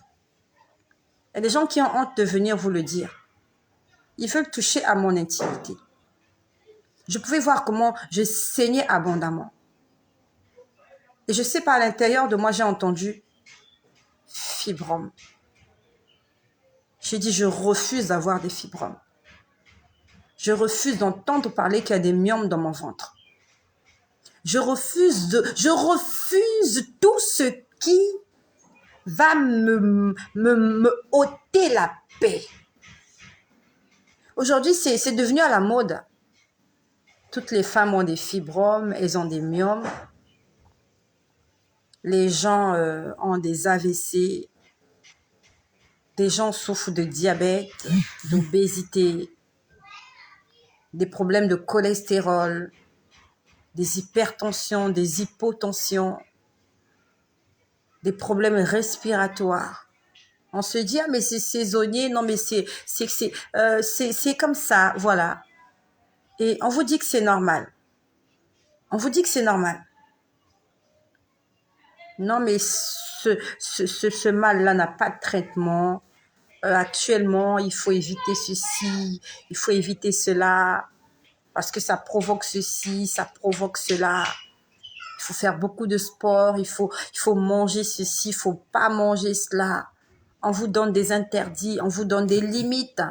Il y a des gens qui ont honte de venir vous le dire. Ils veulent toucher à mon intimité. Je pouvais voir comment je saignais abondamment. Et je sais pas, à l'intérieur de moi, j'ai entendu fibromes. J'ai dit, je refuse d'avoir des fibromes. Je refuse d'entendre parler qu'il y a des myomes dans mon ventre. Je refuse tout ce qui va me ôter la paix. Aujourd'hui, c'est devenu à la mode. Toutes les femmes ont des fibromes, elles ont des myomes. Les gens ont des AVC. Des gens souffrent de diabète, d'obésité, des problèmes de cholestérol, des hypertensions, des hypotensions, des problèmes respiratoires. On se dit, ah mais c'est saisonnier, non mais c'est comme ça, voilà. Et on vous dit que c'est normal. On vous dit que c'est normal. Non mais ce mal-là n'a pas de traitement. Actuellement, il faut éviter ceci, il faut éviter cela, parce que ça provoque ceci, ça provoque cela. Il faut faire beaucoup de sport, il faut manger ceci, il ne faut pas manger cela. On vous donne des interdits, on vous donne des limites,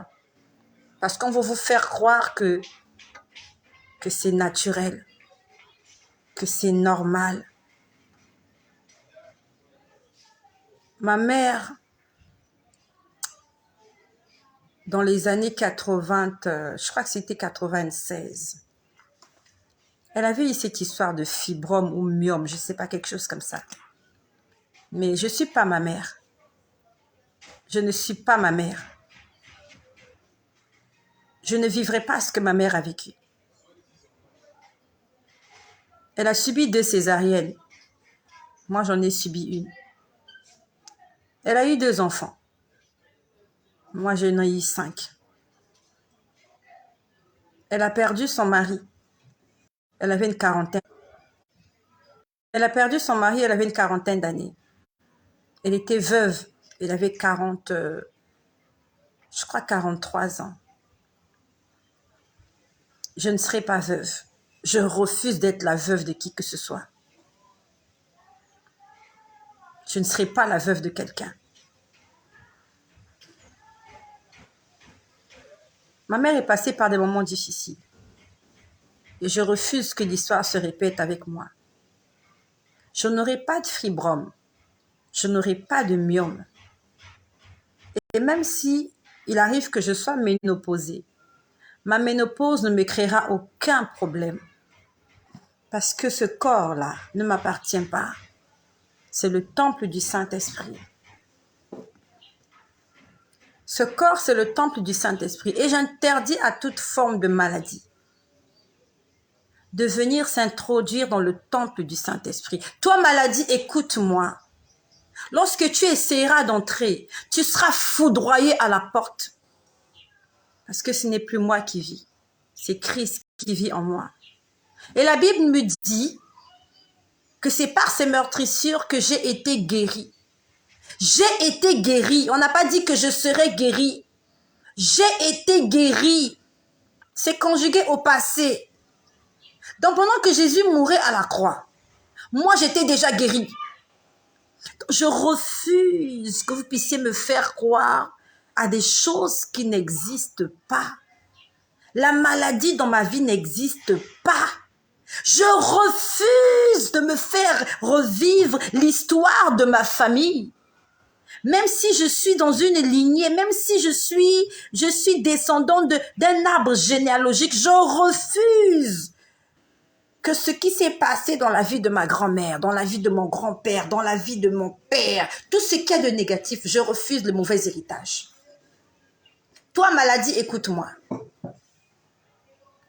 parce qu'on va vous faire croire que c'est naturel, que c'est normal. Ma mère, dans les années 80, je crois que c'était 96, elle avait eu cette histoire de fibrome ou myome, je ne sais pas, quelque chose comme ça. Mais je ne suis pas ma mère. Je ne suis pas ma mère. Je ne vivrai pas ce que ma mère a vécu. Elle a subi 2 césariennes. Moi, j'en ai subi une. Elle a eu 2 enfants. Moi, j'en ai eu 5. Elle a perdu son mari. Elle avait une quarantaine. Elle a perdu son mari, elle avait une quarantaine d'années. Elle était veuve. Elle avait 40, je crois 43 ans. Je ne serai pas veuve. Je refuse d'être la veuve de qui que ce soit. Je ne serai pas la veuve de quelqu'un. Ma mère est passée par des moments difficiles. Et je refuse que l'histoire se répète avec moi. Je n'aurai pas de fibrome. Je n'aurai pas de myome. Et même si il arrive que je sois ménopausée, ma ménopause ne me créera aucun problème. Parce que ce corps-là ne m'appartient pas. C'est le temple du Saint-Esprit. Ce corps, c'est le temple du Saint-Esprit. Et j'interdis à toute forme de maladie de venir s'introduire dans le temple du Saint-Esprit. Toi, maladie, écoute-moi. Lorsque tu essaieras d'entrer, tu seras foudroyé à la porte. Parce que ce n'est plus moi qui vis. C'est Christ qui vit en moi. Et la Bible me dit que c'est par ces meurtrissures que j'ai été guéri. J'ai été guéri. On n'a pas dit que je serai guéri. J'ai été guéri. C'est conjugué au passé. Donc pendant que Jésus mourait à la croix, moi j'étais déjà guéri. Je refuse que vous puissiez me faire croire à des choses qui n'existent pas. La maladie dans ma vie n'existe pas. Je refuse de me faire revivre l'histoire de ma famille. Même si je suis dans une lignée, même si je suis descendante d'un arbre généalogique, je refuse que ce qui s'est passé dans la vie de ma grand-mère, dans la vie de mon grand-père, dans la vie de mon père, tout ce qu'il y a de négatif, je refuse le mauvais héritage. Toi, maladie, écoute-moi.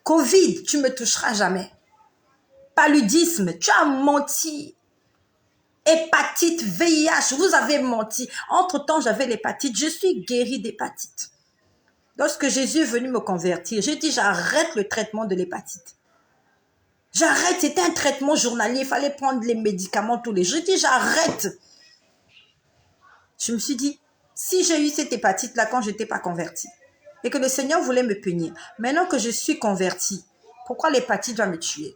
Covid, tu me toucheras jamais. Paludisme, tu as menti. Hépatite, VIH, vous avez menti. Entre-temps, j'avais l'hépatite. Je suis guérie d'hépatite. Lorsque Jésus est venu me convertir, j'ai dit j'arrête le traitement de l'hépatite. J'arrête, c'était un traitement journalier, il fallait prendre les médicaments tous les jours. J'ai dit j'arrête. Je me suis dit, si j'ai eu cette hépatite-là quand je n'étais pas convertie, et que le Seigneur voulait me punir, maintenant que je suis convertie, pourquoi l'hépatite va me tuer?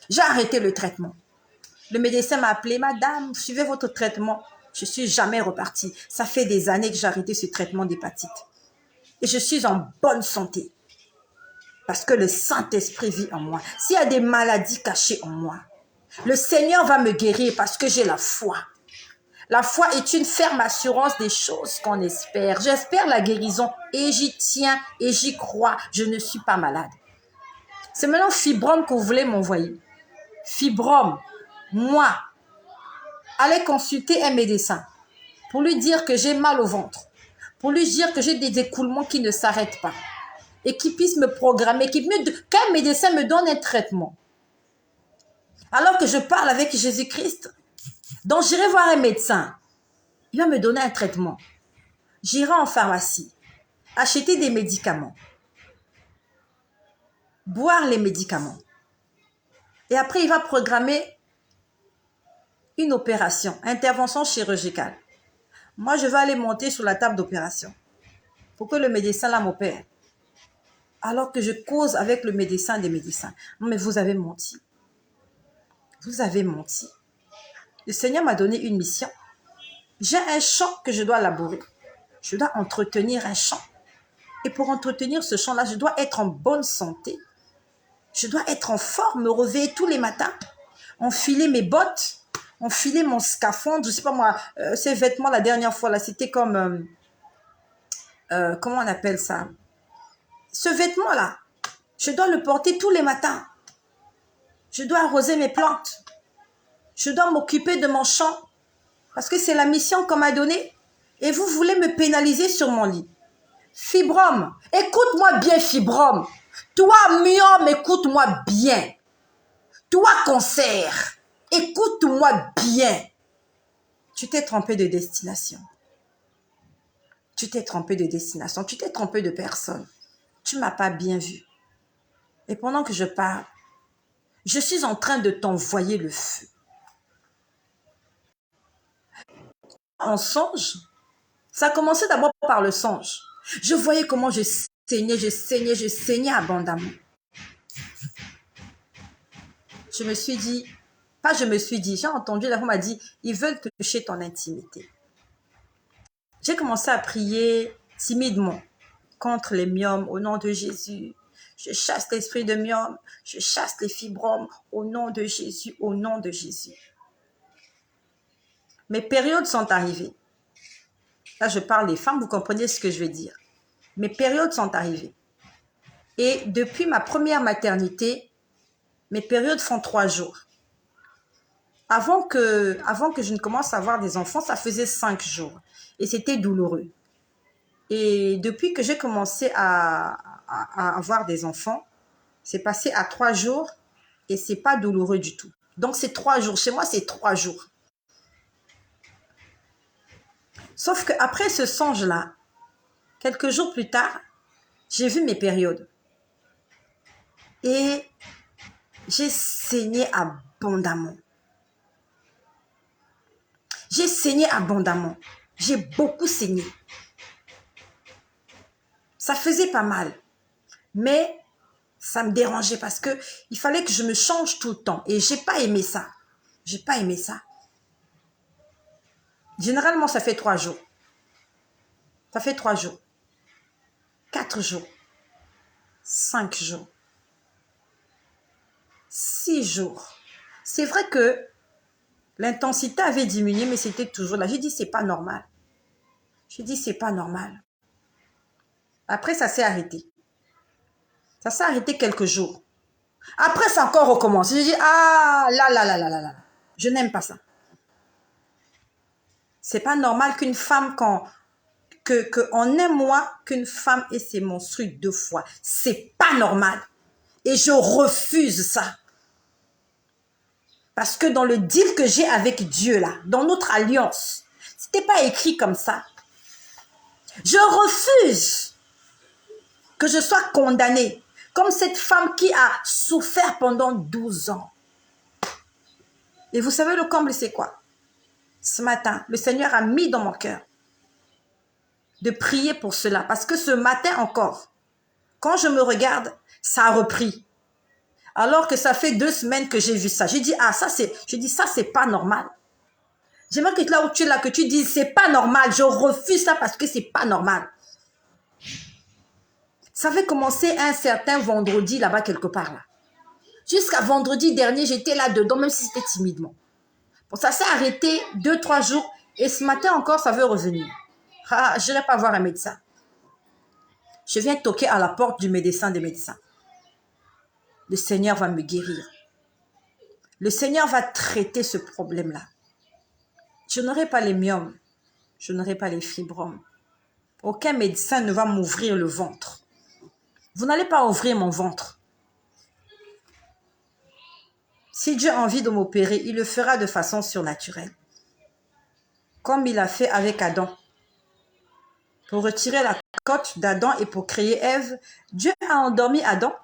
J'ai arrêté le traitement. Le médecin m'a appelé, madame, suivez votre traitement. Je ne suis jamais repartie. Ça fait des années que j'ai arrêté ce traitement d'hépatite. Et je suis en bonne santé. Parce que le Saint-Esprit vit en moi. S'il y a des maladies cachées en moi, le Seigneur va me guérir parce que j'ai la foi. La foi est une ferme assurance des choses qu'on espère. J'espère la guérison et j'y tiens et j'y crois. Je ne suis pas malade. C'est maintenant fibrome que vous voulez m'envoyer. Fibrome, moi, allez consulter un médecin pour lui dire que j'ai mal au ventre, pour lui dire que j'ai des écoulements qui ne s'arrêtent pas et qui puisse me programmer, qu'un médecin me donne un traitement. Alors que je parle avec Jésus-Christ, donc j'irai voir un médecin. Il va me donner un traitement. J'irai en pharmacie, acheter des médicaments, boire les médicaments. Et après, il va programmer une opération, intervention chirurgicale. Moi, je vais aller monter sur la table d'opération pour que le médecin là m'opère. Alors que je cause avec le médecin des médecins. Non, mais vous avez menti. Vous avez menti. Le Seigneur m'a donné une mission. J'ai un champ que je dois labourer. Je dois entretenir un champ. Et pour entretenir ce champ-là, je dois être en bonne santé. Je dois être en forme, me réveiller tous les matins, enfiler mes bottes, enfiler mon scaphandre. Je ne sais pas moi, ces vêtements la dernière fois, là, c'était comme... comment on appelle ça? Ce vêtement-là, je dois le porter tous les matins. Je dois arroser mes plantes. Je dois m'occuper de mon champ. Parce que c'est la mission qu'on m'a donnée. Et vous voulez me pénaliser sur mon lit. Fibrome, écoute-moi bien, fibrome. Toi, myome, écoute-moi bien. Toi, cancer, écoute-moi bien. Tu t'es trompé de destination. Tu t'es trompé de destination. Tu t'es trompé de personne. Tu ne m'as pas bien vu. Et pendant que je parle, je suis en train de t'envoyer le feu. En songe, ça a commencé d'abord par le songe. Je voyais comment je saignais abondamment. Je me suis dit, j'ai entendu, la femme m'a dit, ils veulent toucher ton intimité. J'ai commencé à prier timidement contre les myomes au nom de Jésus. Je chasse l'esprit de myome, je chasse les fibromes au nom de Jésus, au nom de Jésus. Mes périodes sont arrivées. Là, je parle des femmes, vous comprenez ce que je veux dire. Mes périodes sont arrivées. Et depuis ma première maternité, mes périodes font 3 jours. Avant que je ne commence à avoir des enfants, ça faisait 5 jours. Et c'était douloureux. Et depuis que j'ai commencé à avoir des enfants, c'est passé à 3 jours et c'est pas douloureux du tout. Donc c'est 3 jours. Chez moi, c'est 3 jours. Sauf qu'après ce songe-là, quelques jours plus tard, j'ai vu mes périodes. Et j'ai saigné abondamment. J'ai saigné abondamment. J'ai beaucoup saigné. Ça faisait pas mal. Mais ça me dérangeait parce que il fallait que je me change tout le temps. Et j'ai pas aimé ça. J'ai pas aimé ça. Généralement, ça fait 3 jours. Ça fait 3 jours. 4 jours. 5 jours. 6 jours. C'est vrai que l'intensité avait diminué, mais c'était toujours là. J'ai dit, c'est pas normal. J'ai dit, c'est pas normal. Après, ça s'est arrêté. Ça s'est arrêté quelques jours. Après, ça a encore recommencé. J'ai dit, ah, là. Je n'aime pas ça. C'est pas normal qu'une femme, en un mois, qu'une femme ait ses menstrues 2 fois. C'est pas normal. Et je refuse ça. Parce que dans le deal que j'ai avec Dieu, là, dans notre alliance, c'était pas écrit comme ça. Je refuse que je sois condamnée comme cette femme qui a souffert pendant 12 ans. Et vous savez, le comble, c'est quoi? Ce matin, le Seigneur a mis dans mon cœur de prier pour cela. Parce que ce matin encore, quand je me regarde, ça a repris. Alors que ça fait 2 semaines que j'ai vu ça. J'ai dit, ah, ça c'est pas normal. J'aimerais que là où tu es là, que tu dises, c'est pas normal. Je refuse ça parce que c'est pas normal. Ça avait commencé un certain vendredi là-bas quelque part là. Jusqu'à vendredi dernier, j'étais là-dedans, même si c'était timidement. Bon, ça s'est arrêté 2-3 jours et ce matin encore, ça veut revenir. Ah, je n'irai pas voir un médecin. Je viens toquer à la porte du médecin des médecins. Le Seigneur va me guérir. Le Seigneur va traiter ce problème-là. Je n'aurai pas les myomes. Je n'aurai pas les fibromes. Aucun médecin ne va m'ouvrir le ventre. Vous n'allez pas ouvrir mon ventre. Si Dieu a envie de m'opérer, il le fera de façon surnaturelle. Comme il a fait avec Adam. Pour retirer la côte d'Adam et pour créer Ève, Dieu a endormi Adam.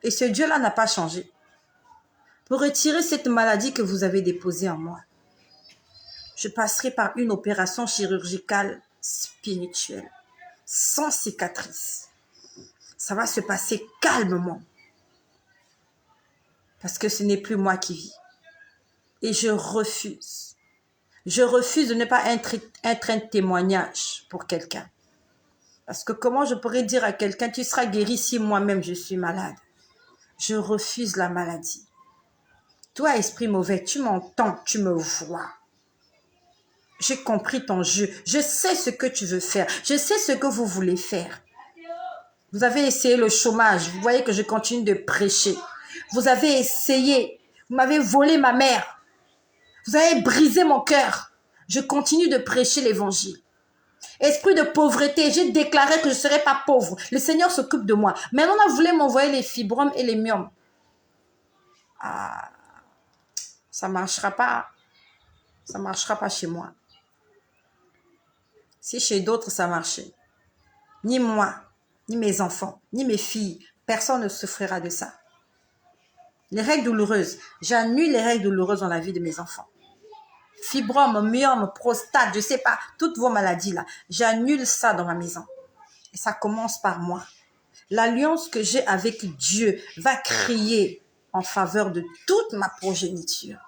Et ce Dieu-là n'a pas changé. Pour retirer cette maladie que vous avez déposée en moi, je passerai par une opération chirurgicale spirituelle, sans cicatrice. Ça va se passer calmement. Parce que ce n'est plus moi qui vis. Et je refuse. Je refuse de ne pas être un témoignage pour quelqu'un. Parce que comment je pourrais dire à quelqu'un, tu seras guéri si moi-même je suis malade? Je refuse la maladie. Toi, esprit mauvais, tu m'entends, tu me vois. J'ai compris ton jeu. Je sais ce que tu veux faire. Je sais ce que vous voulez faire. Vous avez essayé le chômage. Vous voyez que je continue de prêcher. Vous avez essayé. Vous m'avez volé ma mère. Vous avez brisé mon cœur. Je continue de prêcher l'évangile. Esprit de pauvreté, j'ai déclaré que je ne serai pas pauvre. Le Seigneur s'occupe de moi. Maintenant, on a voulu m'envoyer les fibromes et les myomes. Ah, ça ne marchera pas. Ça ne marchera pas chez moi. Si chez d'autres, ça marchait. Ni moi, ni mes enfants, ni mes filles, personne ne souffrira de ça. Les règles douloureuses, j'annule les règles douloureuses dans la vie de mes enfants. Fibrome, myome, prostate, je ne sais pas, toutes vos maladies là, j'annule ça dans ma maison. Et ça commence par moi. L'alliance que j'ai avec Dieu va crier en faveur de toute ma progéniture.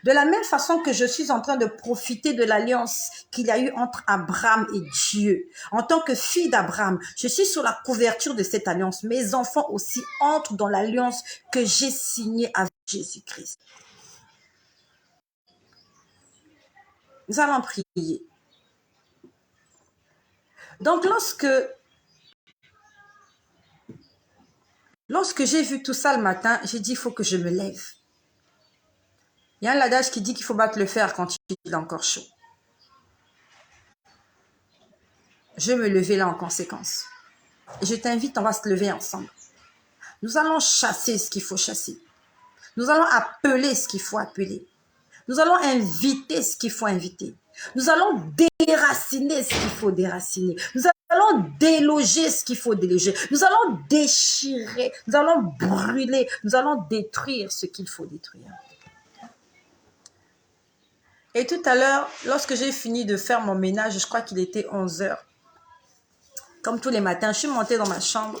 De la même façon que je suis en train de profiter de l'alliance qu'il y a eu entre Abraham et Dieu. En tant que fille d'Abraham, je suis sur la couverture de cette alliance. Mes enfants aussi entrent dans l'alliance que j'ai signée avec Jésus-Christ. Nous allons prier. Donc, lorsque j'ai vu tout ça le matin, j'ai dit, il faut que je me lève. Il y a un adage qui dit qu'il faut battre le fer quand il est encore chaud. Je vais me lever là en conséquence. Et je t'invite, on va se lever ensemble. Nous allons chasser ce qu'il faut chasser. Nous allons appeler ce qu'il faut appeler. Nous allons inviter ce qu'il faut inviter. Nous allons déraciner ce qu'il faut déraciner. Nous allons déloger ce qu'il faut déloger. Nous allons déchirer. Nous allons brûler. Nous allons détruire ce qu'il faut détruire. Et tout à l'heure, lorsque j'ai fini de faire mon ménage, je crois qu'il était 11 h. Comme tous les matins, je suis montée dans ma chambre.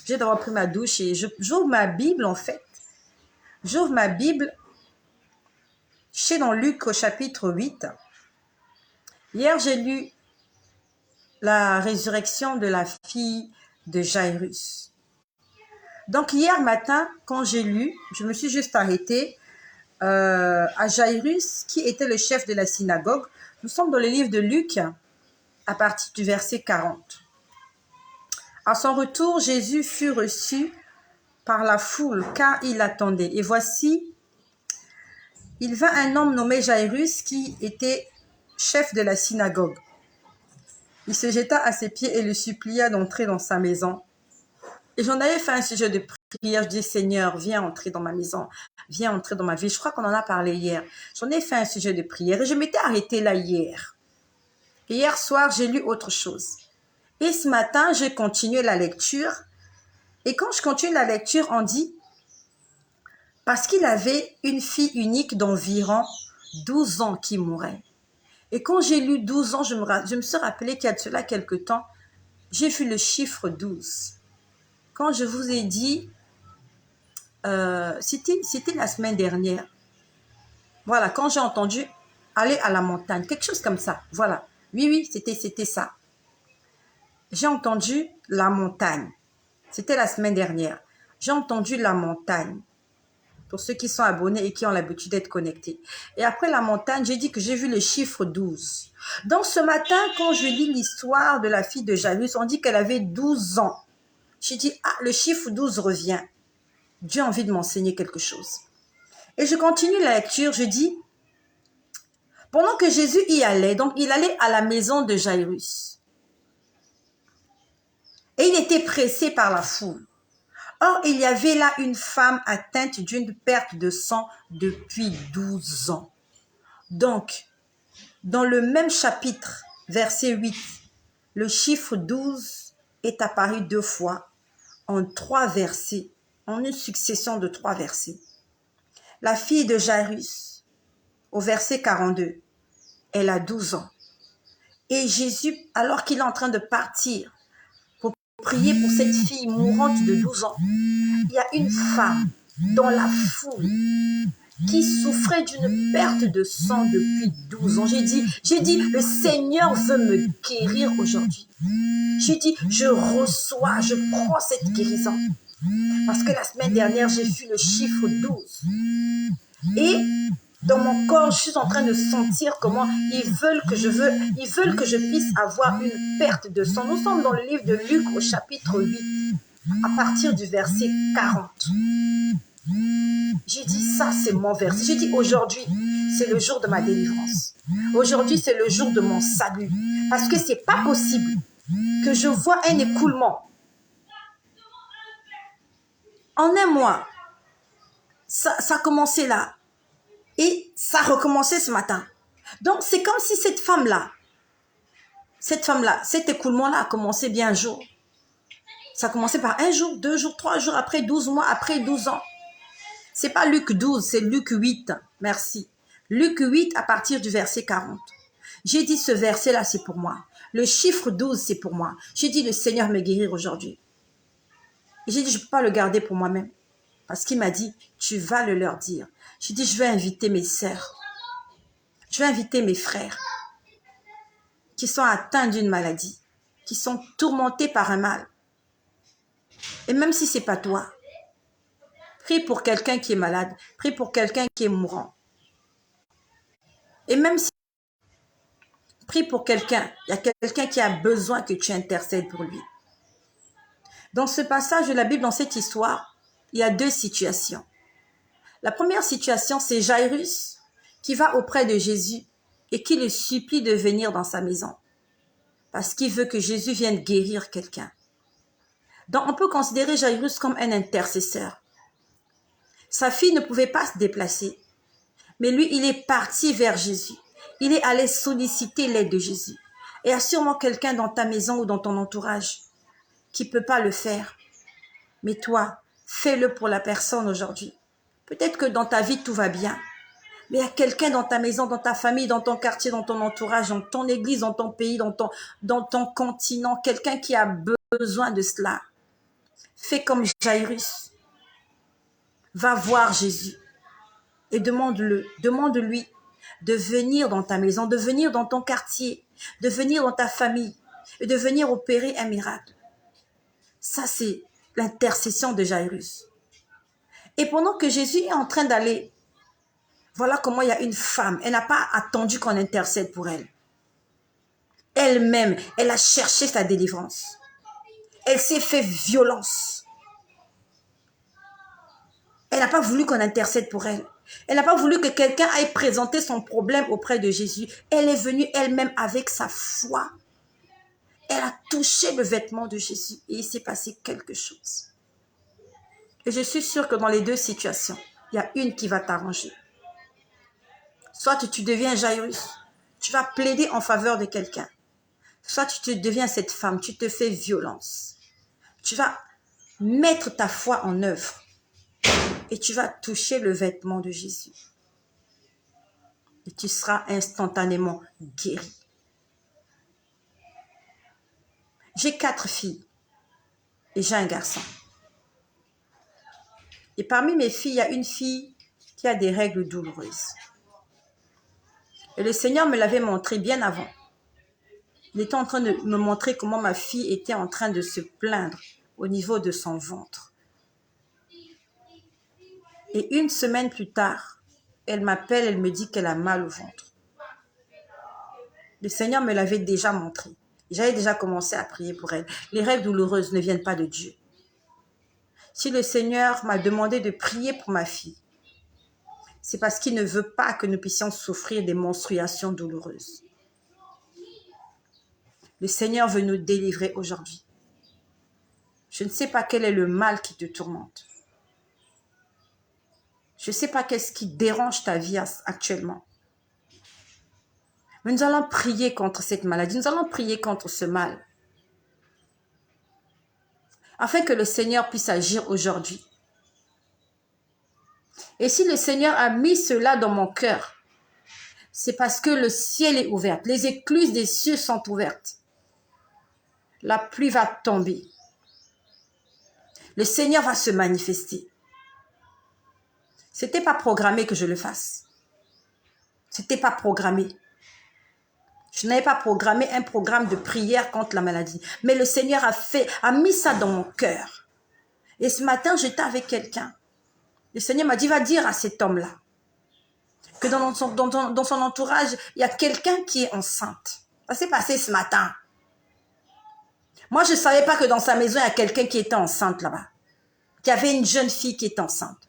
J'ai d'abord pris ma douche et j'ouvre ma Bible en fait. J'ouvre ma Bible. Je suis dans Luc au chapitre 8. Hier, j'ai lu la résurrection de la fille de Jairus. Donc hier matin, quand j'ai lu, je me suis juste arrêtée à Jairus, qui était le chef de la synagogue. Nous sommes dans le livre de Luc, à partir du verset 40. À son retour, Jésus fut reçu par la foule, car il attendait. Et voici, il vint un homme nommé Jairus, qui était chef de la synagogue. Il se jeta à ses pieds et le supplia d'entrer dans sa maison. Et j'en avais fait un sujet de prière. Je dis, Seigneur, viens entrer dans ma maison, viens entrer dans ma vie. Je crois qu'on en a parlé hier. J'en ai fait un sujet de prière et je m'étais arrêtée là hier. Et hier soir, j'ai lu autre chose. Et ce matin, j'ai continué la lecture. Et quand je continue la lecture, on dit, parce qu'il avait une fille unique d'environ 12 ans qui mourait. Et quand j'ai lu 12 ans, je me suis rappelé qu'il y a de cela quelque temps, j'ai vu le chiffre 12. Quand je vous ai dit, c'était la semaine dernière. Voilà, quand j'ai entendu aller à la montagne, quelque chose comme ça. Voilà, oui, c'était ça. J'ai entendu la montagne. C'était la semaine dernière. J'ai entendu la montagne. Pour ceux qui sont abonnés et qui ont l'habitude d'être connectés. Et après la montagne, j'ai dit que j'ai vu le chiffre 12. Donc ce matin, quand je lis l'histoire de la fille de Jairus, on dit qu'elle avait 12 ans. J'ai dit, ah, le chiffre 12 revient. Dieu a envie de m'enseigner quelque chose. Et je continue la lecture, je dis, pendant que Jésus y allait, donc il allait à la maison de Jairus. Et il était pressé par la foule. Or, il y avait là une femme atteinte d'une perte de sang depuis 12 ans. Donc, dans le même chapitre, verset 8, le chiffre 12 est apparu 2 fois en 3 versets, en une succession de 3 versets. La fille de Jairus, au verset 42, elle a 12 ans. Et Jésus, alors qu'il est en train de partir pour prier pour cette fille mourante de 12 ans, il y a une femme dans la foule qui souffrait d'une perte de sang depuis 12 ans. J'ai dit, le Seigneur veut me guérir aujourd'hui. J'ai dit, je reçois, je prends cette guérison. Parce que la semaine dernière, j'ai vu le chiffre 12. Et dans mon corps, je suis en train de sentir comment ils veulent que je puisse avoir une perte de sang. Nous sommes dans le livre de Luc au chapitre 8, à partir du verset 40. J'ai dit, ça c'est mon verset. J'ai dit, aujourd'hui, c'est le jour de ma délivrance. Aujourd'hui, c'est le jour de mon salut. Parce que c'est pas possible que je vois un écoulement. En un mois, ça a commencé là. Et ça a recommencé ce matin. Donc, c'est comme si cette femme-là, cet écoulement-là a commencé bien un jour. Ça a commencé par 1 jour, 2 jours, 3 jours, après 12 mois, après 12 ans. C'est pas Luc 12, c'est Luc 8. Merci. Luc 8 à partir du verset 40. J'ai dit ce verset-là, c'est pour moi. Le chiffre 12, c'est pour moi. J'ai dit le Seigneur me guérir aujourd'hui. Et j'ai dit, je ne peux pas le garder pour moi-même. Parce qu'il m'a dit, tu vas le leur dire. J'ai dit, je vais inviter mes sœurs. Je vais inviter mes frères qui sont atteints d'une maladie, qui sont tourmentés par un mal. Et même si ce n'est pas toi, prie pour quelqu'un qui est malade, prie pour quelqu'un qui est mourant. Et même si prie pour quelqu'un, il y a quelqu'un qui a besoin que tu intercèdes pour lui. Dans ce passage de la Bible, dans cette histoire, il y a 2 situations. La première situation, c'est Jairus qui va auprès de Jésus et qui le supplie de venir dans sa maison parce qu'il veut que Jésus vienne guérir quelqu'un. Donc, on peut considérer Jairus comme un intercesseur. Sa fille ne pouvait pas se déplacer, mais lui, il est parti vers Jésus. Il est allé solliciter l'aide de Jésus. Et il y a sûrement quelqu'un dans ta maison ou dans ton entourage qui ne peut pas le faire. Mais toi, fais-le pour la personne aujourd'hui. Peut-être que dans ta vie, tout va bien. Mais il y a quelqu'un dans ta maison, dans ta famille, dans ton quartier, dans ton entourage, dans ton église, dans ton pays, dans ton continent. Quelqu'un qui a besoin de cela. Fais comme Jairus. Va voir Jésus et demande-lui de venir dans ta maison, de venir dans ton quartier, de venir dans ta famille et de venir opérer un miracle. Ça, c'est l'intercession de Jairus. Et pendant que Jésus est en train d'aller, voilà comment il y a une femme. Elle n'a pas attendu qu'on intercède pour elle. Elle-même, elle a cherché sa délivrance. Elle s'est fait violence. Elle n'a pas voulu qu'on intercède pour elle. Elle n'a pas voulu que quelqu'un aille présenter son problème auprès de Jésus. Elle est venue elle-même avec sa foi. Elle a touché le vêtement de Jésus et il s'est passé quelque chose. Et je suis sûre que dans les deux situations, il y a une qui va t'arranger. Soit tu deviens Jairus, tu vas plaider en faveur de quelqu'un. Soit tu te deviens cette femme, tu te fais violence. Tu vas mettre ta foi en œuvre et tu vas toucher le vêtement de Jésus. Et tu seras instantanément guéri. J'ai 4 filles et j'ai un garçon. Et parmi mes filles, il y a une fille qui a des règles douloureuses. Et le Seigneur me l'avait montré bien avant. Il était en train de me montrer comment ma fille était en train de se plaindre au niveau de son ventre. Et une semaine plus tard, elle m'appelle, elle me dit qu'elle a mal au ventre. Le Seigneur me l'avait déjà montré. J'avais déjà commencé à prier pour elle. Les règles douloureuses ne viennent pas de Dieu. Si le Seigneur m'a demandé de prier pour ma fille, c'est parce qu'il ne veut pas que nous puissions souffrir des menstruations douloureuses. Le Seigneur veut nous délivrer aujourd'hui. Je ne sais pas quel est le mal qui te tourmente. Je ne sais pas qu'est-ce qui dérange ta vie actuellement. Mais nous allons prier contre cette maladie. Nous allons prier contre ce mal. Afin que le Seigneur puisse agir aujourd'hui. Et si le Seigneur a mis cela dans mon cœur, c'est parce que le ciel est ouvert. Les écluses des cieux sont ouvertes. La pluie va tomber. Le Seigneur va se manifester. Ce n'était pas programmé que je le fasse. Ce n'était pas programmé. Je n'avais pas programmé un programme de prière contre la maladie. Mais le Seigneur a mis ça dans mon cœur. Et ce matin, j'étais avec quelqu'un. Le Seigneur m'a dit, va dire à cet homme-là que dans son entourage, il y a quelqu'un qui est enceinte. Ça s'est passé ce matin. Moi, je ne savais pas que dans sa maison, il y a quelqu'un qui était enceinte là-bas. Qu'il y avait une jeune fille qui était enceinte.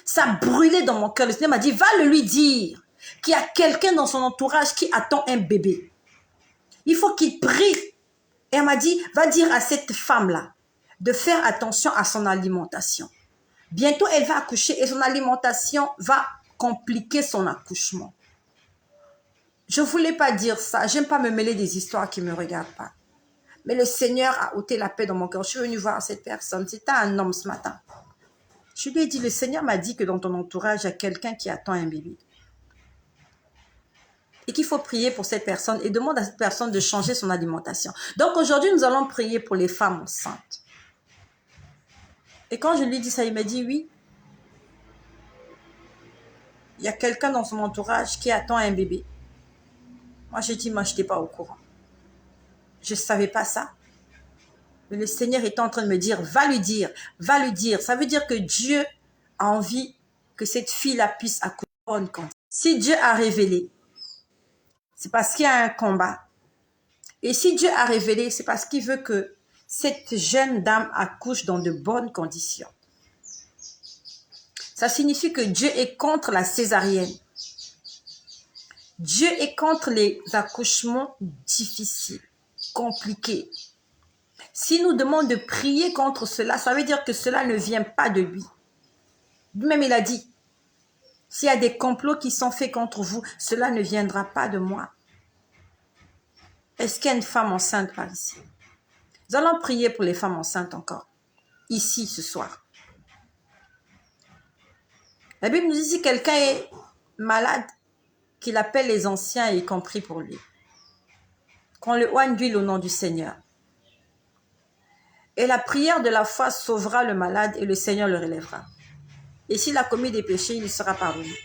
Ça brûlait dans mon cœur. Le Seigneur m'a dit, va le lui dire qu'il y a quelqu'un dans son entourage qui attend un bébé. Il faut qu'il prie. Et elle m'a dit, va dire à cette femme-là de faire attention à son alimentation. Bientôt, elle va accoucher et son alimentation va compliquer son accouchement. Je ne voulais pas dire ça. Je n'aime pas me mêler des histoires qui ne me regardent pas. Mais le Seigneur a ôté la paix dans mon cœur. Je suis venue voir cette personne. C'était un homme ce matin. Je lui ai dit, le Seigneur m'a dit que dans ton entourage, il y a quelqu'un qui attend un bébé. Et qu'il faut prier pour cette personne et demande à cette personne de changer son alimentation. Donc aujourd'hui, nous allons prier pour les femmes enceintes. Et quand je lui ai dit ça, il m'a dit oui. Il y a quelqu'un dans son entourage qui attend un bébé. Moi, j'ai dit, moi, je n'étais pas au courant. Je ne savais pas ça. Mais le Seigneur est en train de me dire, va lui dire, va lui dire. Ça veut dire que Dieu a envie que cette fille-là puisse accoucher. Si Dieu a révélé, c'est parce qu'il y a un combat. Et si Dieu a révélé, c'est parce qu'il veut que cette jeune dame accouche dans de bonnes conditions. Ça signifie que Dieu est contre la césarienne. Dieu est contre les accouchements difficiles, compliqués. S'il nous demande de prier contre cela, ça veut dire que cela ne vient pas de lui. Lui-même, il a dit, s'il y a des complots qui sont faits contre vous, cela ne viendra pas de moi. Est-ce qu'il y a une femme enceinte par ici? Nous allons prier pour les femmes enceintes encore, ici, ce soir. La Bible nous dit, si quelqu'un est malade, qu'il appelle les anciens et y compris pour lui. Qu'on le oigne d'huile au nom du Seigneur. Et la prière de la foi sauvera le malade et le Seigneur le relèvera. Et s'il a commis des péchés, il sera pardonné.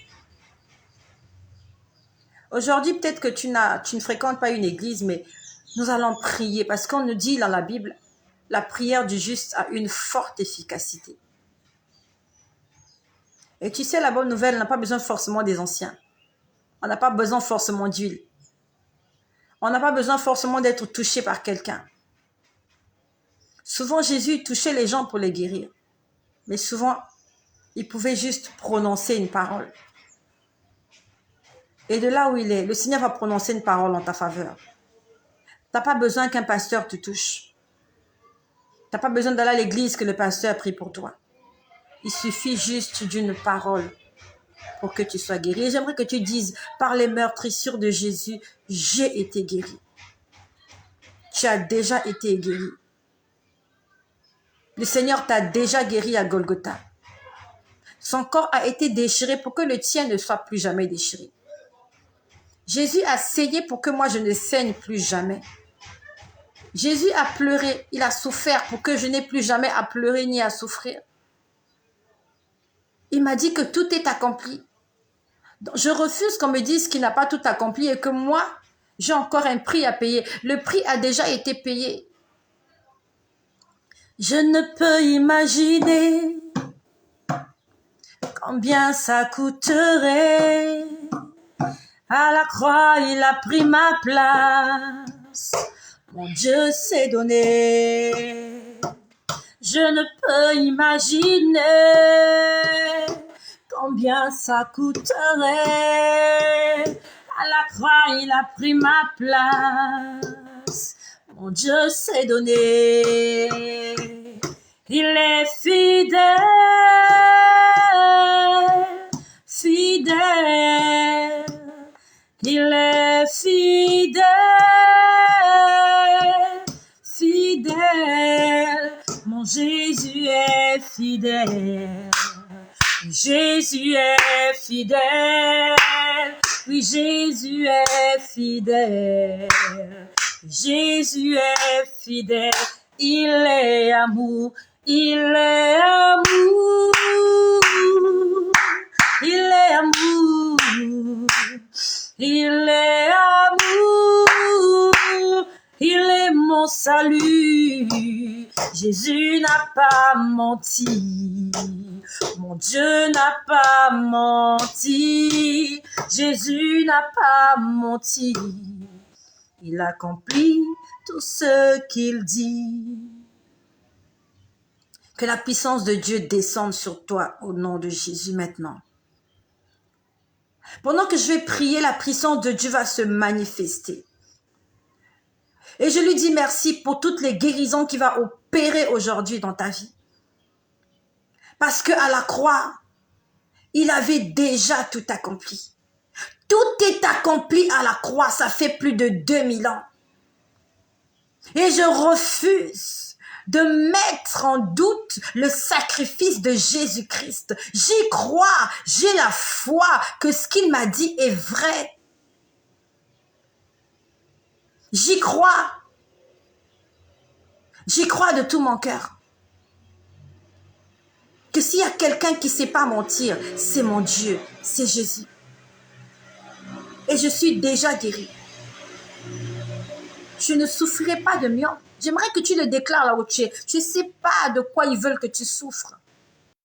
Aujourd'hui, peut-être que tu ne fréquentes pas une église, mais nous allons prier parce qu'on nous dit dans la Bible, la prière du juste a une forte efficacité. Et tu sais, la bonne nouvelle, on n'a pas besoin forcément des anciens. On n'a pas besoin forcément d'huile. On n'a pas besoin forcément d'être touché par quelqu'un. Souvent, Jésus touchait les gens pour les guérir. Mais souvent, il pouvait juste prononcer une parole. Et de là où il est, le Seigneur va prononcer une parole en ta faveur. Tu n'as pas besoin qu'un pasteur te touche. Tu n'as pas besoin d'aller à l'église que le pasteur prie pour toi. Il suffit juste d'une parole pour que tu sois guéri. Et j'aimerais que tu dises, par les meurtrissures de Jésus, j'ai été guéri. Tu as déjà été guéri. Le Seigneur t'a déjà guéri à Golgotha. Son corps a été déchiré pour que le tien ne soit plus jamais déchiré. Jésus a saigné pour que moi je ne saigne plus jamais. Jésus a pleuré, il a souffert pour que je n'ai plus jamais à pleurer ni à souffrir. Il m'a dit que tout est accompli. Donc, je refuse qu'on me dise qu'il n'a pas tout accompli et que moi, j'ai encore un prix à payer. Le prix a déjà été payé. Je ne peux imaginer combien ça coûterait. À la croix, il a pris ma place. Mon Dieu s'est donné. Je ne peux imaginer combien ça coûterait. À la croix, il a pris ma place. Mon Dieu s'est donné. Il est fidèle, fidèle. Il est fidèle, fidèle. Mon Jésus est fidèle. Jésus est fidèle. Oui, Jésus est fidèle. Jésus est fidèle. Il est amour. Il est amour. Il est amour. Il est amour, il est mon salut. Jésus n'a pas menti, mon Dieu n'a pas menti. Jésus n'a pas menti, il accomplit tout ce qu'il dit. Que la puissance de Dieu descende sur toi au nom de Jésus maintenant. Pendant que je vais prier, la puissance de Dieu va se manifester. Et je lui dis merci pour toutes les guérisons qu'il va opérer aujourd'hui dans ta vie. Parce qu'à la croix, il avait déjà tout accompli. Tout est accompli à la croix, ça fait plus de 2000 ans. Et je refuse de mettre en doute le sacrifice de Jésus-Christ. J'y crois, j'ai la foi que ce qu'il m'a dit est vrai. J'y crois. J'y crois de tout mon cœur. Que s'il y a quelqu'un qui ne sait pas mentir, c'est mon Dieu, c'est Jésus. Et je suis déjà guérie. Je ne souffrirai pas de myope. J'aimerais que tu le déclares là où tu es. Je ne sais pas de quoi ils veulent que tu souffres.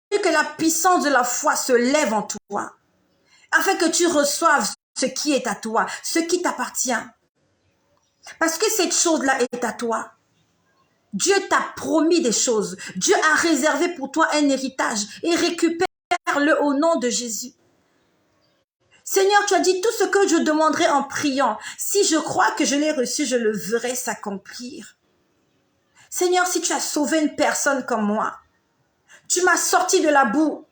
Que la puissance de la foi se lève en toi. Afin que tu reçoives ce qui est à toi, ce qui t'appartient. Parce que cette chose-là est à toi. Dieu t'a promis des choses. Dieu a réservé pour toi un héritage. Et récupère-le au nom de Jésus. Seigneur, tu as dit tout ce que je demanderai en priant. Si je crois que je l'ai reçu, je le verrai s'accomplir. Seigneur, si tu as sauvé une personne comme moi, tu m'as sorti de la boue.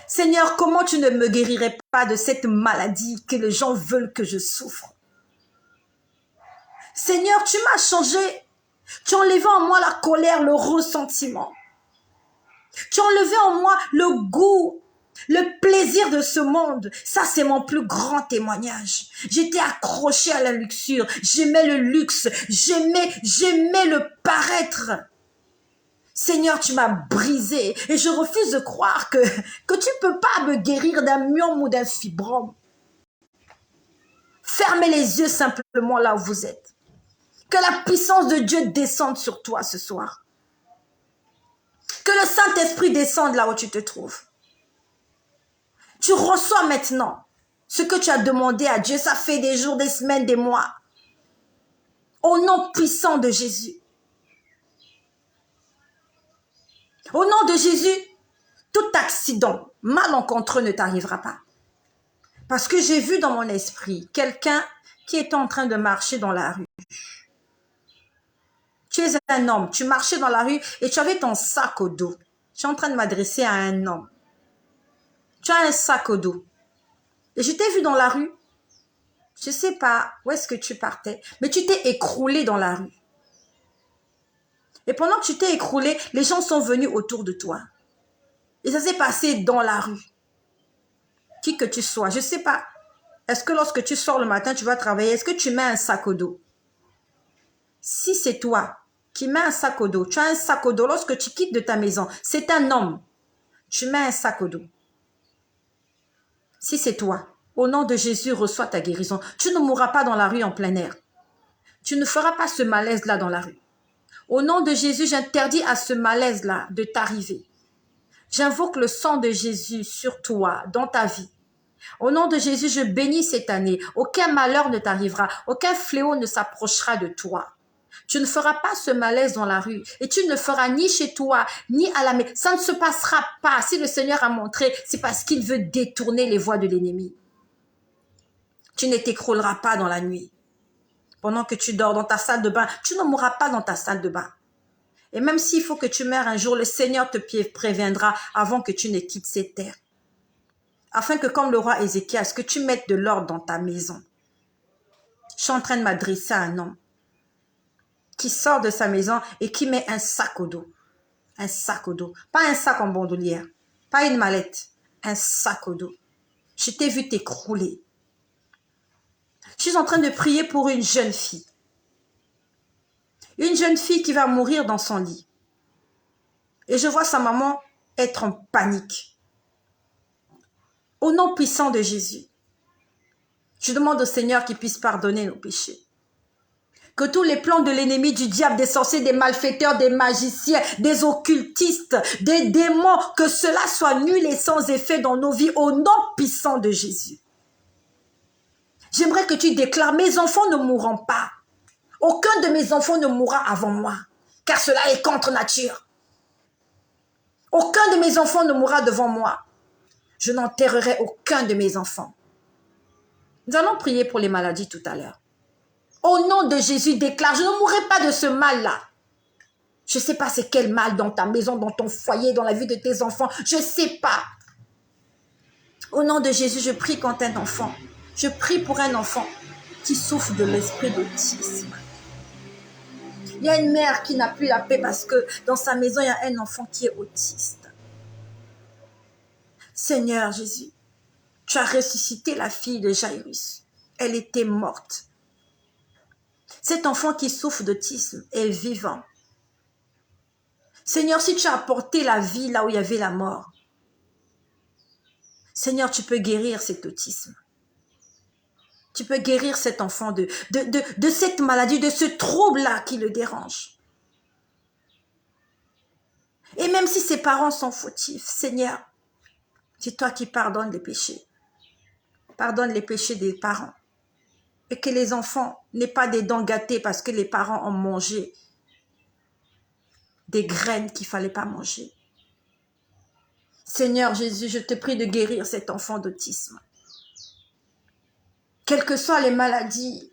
Seigneur, comment tu ne me guérirais pas de cette maladie que les gens veulent que je souffre? Seigneur, tu m'as changé. Tu as enlevé en moi la colère, le ressentiment. Tu as enlevé en moi le goût, le plaisir de ce monde. Ça, c'est mon plus grand témoignage. J'étais accrochée à la luxure. J'aimais le luxe. J'aimais le paraître. Seigneur, tu m'as brisé et je refuse de croire que tu ne peux pas me guérir d'un myome ou d'un fibrome. Fermez les yeux simplement là où vous êtes. Que la puissance de Dieu descende sur toi ce soir. Que le Saint-Esprit descende là où tu te trouves. Tu reçois maintenant ce que tu as demandé à Dieu. Ça fait des jours, des semaines, des mois. Au nom puissant de Jésus. Au nom de Jésus, tout accident malencontreux ne t'arrivera pas. Parce que j'ai vu dans mon esprit quelqu'un qui était en train de marcher dans la rue. Tu es un homme, tu marchais dans la rue et tu avais ton sac au dos. Je suis en train de m'adresser à un homme. Tu as un sac au dos. Et je t'ai vu dans la rue. Je ne sais pas où est-ce que tu partais, mais tu t'es écroulé dans la rue. Et pendant que tu t'es écroulé, les gens sont venus autour de toi. Et ça s'est passé dans la rue. Qui que tu sois, je ne sais pas. Est-ce que lorsque tu sors le matin, tu vas travailler, est-ce que tu mets un sac au dos? Si c'est toi qui mets un sac au dos, tu as un sac au dos lorsque tu quittes de ta maison, c'est un homme, tu mets un sac au dos. Si c'est toi, au nom de Jésus, reçois ta guérison. Tu ne mourras pas dans la rue en plein air. Tu ne feras pas ce malaise-là dans la rue. Au nom de Jésus, j'interdis à ce malaise-là de t'arriver. J'invoque le sang de Jésus sur toi, dans ta vie. Au nom de Jésus, je bénis cette année. Aucun malheur ne t'arrivera. Aucun fléau ne s'approchera de toi. Tu ne feras pas ce malaise dans la rue. Et tu ne le feras ni chez toi, ni à la maison. Ça ne se passera pas. Si le Seigneur a montré, c'est parce qu'il veut détourner les voies de l'ennemi. Tu ne t'écrouleras pas dans la nuit. Pendant que tu dors dans ta salle de bain, tu ne mourras pas dans ta salle de bain. Et même s'il faut que tu meurs un jour, le Seigneur te préviendra avant que tu ne quittes cette terre. Afin que comme le roi Ézéchias, que tu mettes de l'ordre dans ta maison. Je suis en train de m'adresser à un homme qui sort de sa maison et qui met un sac au dos. Un sac au dos. Pas un sac en bandoulière. Pas une mallette. Un sac au dos. Je t'ai vu t'écrouler. Je suis en train de prier pour une jeune fille. Une jeune fille qui va mourir dans son lit. Et je vois sa maman être en panique. Au nom puissant de Jésus, je demande au Seigneur qu'il puisse pardonner nos péchés. Que tous les plans de l'ennemi, du diable, des sorciers, des malfaiteurs, des magiciens, des occultistes, des démons, que cela soit nul et sans effet dans nos vies au nom puissant de Jésus. J'aimerais que tu déclares, mes enfants ne mourront pas. Aucun de mes enfants ne mourra avant moi, car cela est contre nature. Aucun de mes enfants ne mourra devant moi. Je n'enterrerai aucun de mes enfants. Nous allons prier pour les maladies tout à l'heure. Au nom de Jésus, déclare, je ne mourrai pas de ce mal-là. Je ne sais pas c'est quel mal dans ta maison, dans ton foyer, dans la vie de tes enfants. Je ne sais pas. Au nom de Jésus, je prie contre un enfant. Je prie pour un enfant qui souffre de l'esprit d'autisme. Il y a une mère qui n'a plus la paix parce que dans sa maison, il y a un enfant qui est autiste. Seigneur Jésus, tu as ressuscité la fille de Jairus. Elle était morte. Cet enfant qui souffre d'autisme est vivant. Seigneur, si tu as apporté la vie là où il y avait la mort, Seigneur, tu peux guérir cet autisme. Tu peux guérir cet enfant de cette maladie, de ce trouble-là qui le dérange. Et même si ses parents sont fautifs, Seigneur, c'est toi qui pardonnes les péchés. Pardonne les péchés des parents. Et que les enfants n'aient pas des dents gâtées parce que les parents ont mangé des graines qu'il ne fallait pas manger. Seigneur Jésus, je te prie de guérir cet enfant d'autisme. Quelles que soient les maladies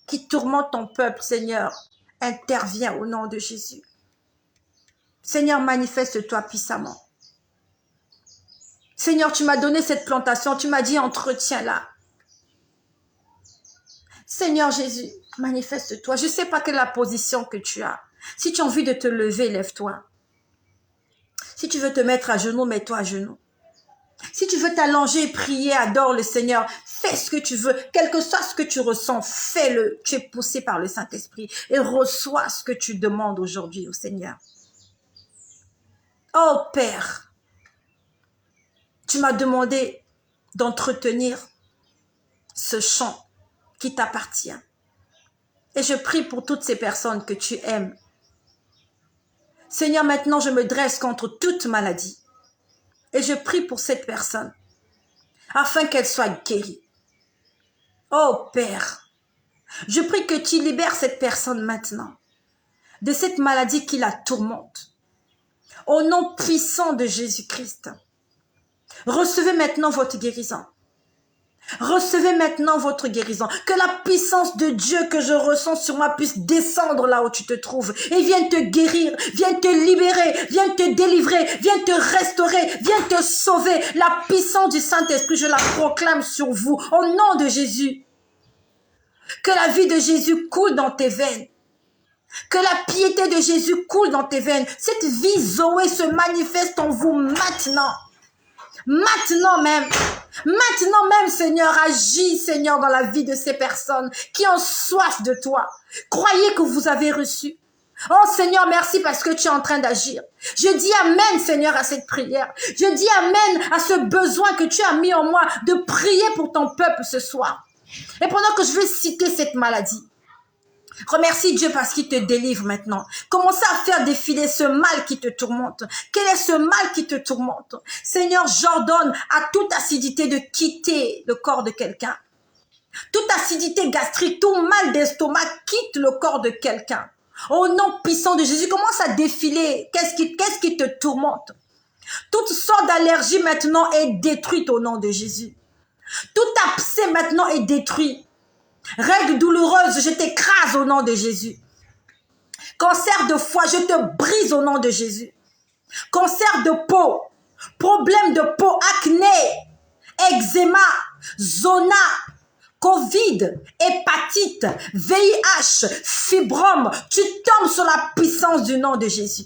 qui tourmentent ton peuple, Seigneur, interviens au nom de Jésus. Seigneur, manifeste-toi puissamment. Seigneur, tu m'as donné cette plantation, tu m'as dit entretiens-la. Seigneur Jésus, manifeste-toi. Je ne sais pas quelle est la position que tu as. Si tu as envie de te lever, lève-toi. Si tu veux te mettre à genoux, mets-toi à genoux. Si tu veux t'allonger et prier, adore le Seigneur. Fais ce que tu veux. Quel que soit ce que tu ressens, fais-le. Tu es poussé par le Saint-Esprit et reçois ce que tu demandes aujourd'hui au Seigneur. Oh Père, tu m'as demandé d'entretenir ce champ qui t'appartient. Et je prie pour toutes ces personnes que tu aimes. Seigneur, maintenant je me dresse contre toute maladie. Et je prie pour cette personne, afin qu'elle soit guérie. Oh Père, Je prie que tu libères cette personne maintenant de cette maladie qui la tourmente. Au nom puissant de Jésus-Christ, recevez maintenant votre guérison. Recevez maintenant votre guérison. Que la puissance de Dieu que je ressens sur moi puisse descendre là où tu te trouves et vienne te guérir, vienne te libérer, vienne te délivrer, vienne te restaurer, vienne te sauver. La puissance du Saint-Esprit, je la proclame sur vous au nom de Jésus. Que la vie de Jésus coule dans tes veines. Que la piété de Jésus coule dans tes veines. Cette vie Zoé se manifeste en vous maintenant. Maintenant même, Seigneur, agis, Seigneur, dans la vie de ces personnes qui ont soif de toi. Croyez que vous avez reçu. Oh Seigneur, merci parce que tu es en train d'agir. Je dis amen, Seigneur, à cette prière. Je dis amen à ce besoin que tu as mis en moi de prier pour ton peuple ce soir. Et pendant que je vais citer cette maladie, remercie Dieu parce qu'il te délivre maintenant. Commencez à faire défiler ce mal qui te tourmente. Quel est ce mal qui te tourmente? Seigneur, j'ordonne à toute acidité de quitter le corps de quelqu'un. Toute acidité gastrique, tout mal d'estomac quitte le corps de quelqu'un. Au nom puissant de Jésus, commence à défiler. Qu'est-ce qui te tourmente? Toute sorte d'allergie maintenant est détruite au nom de Jésus. Tout abcès maintenant est détruit. Règle douloureuse, je t'écrase au nom de Jésus. Cancer de foie, je te brise au nom de Jésus. Cancer de peau, problème de peau, acné, eczéma, zona, Covid, hépatite, VIH, fibrome, tu tombes sur la puissance du nom de Jésus.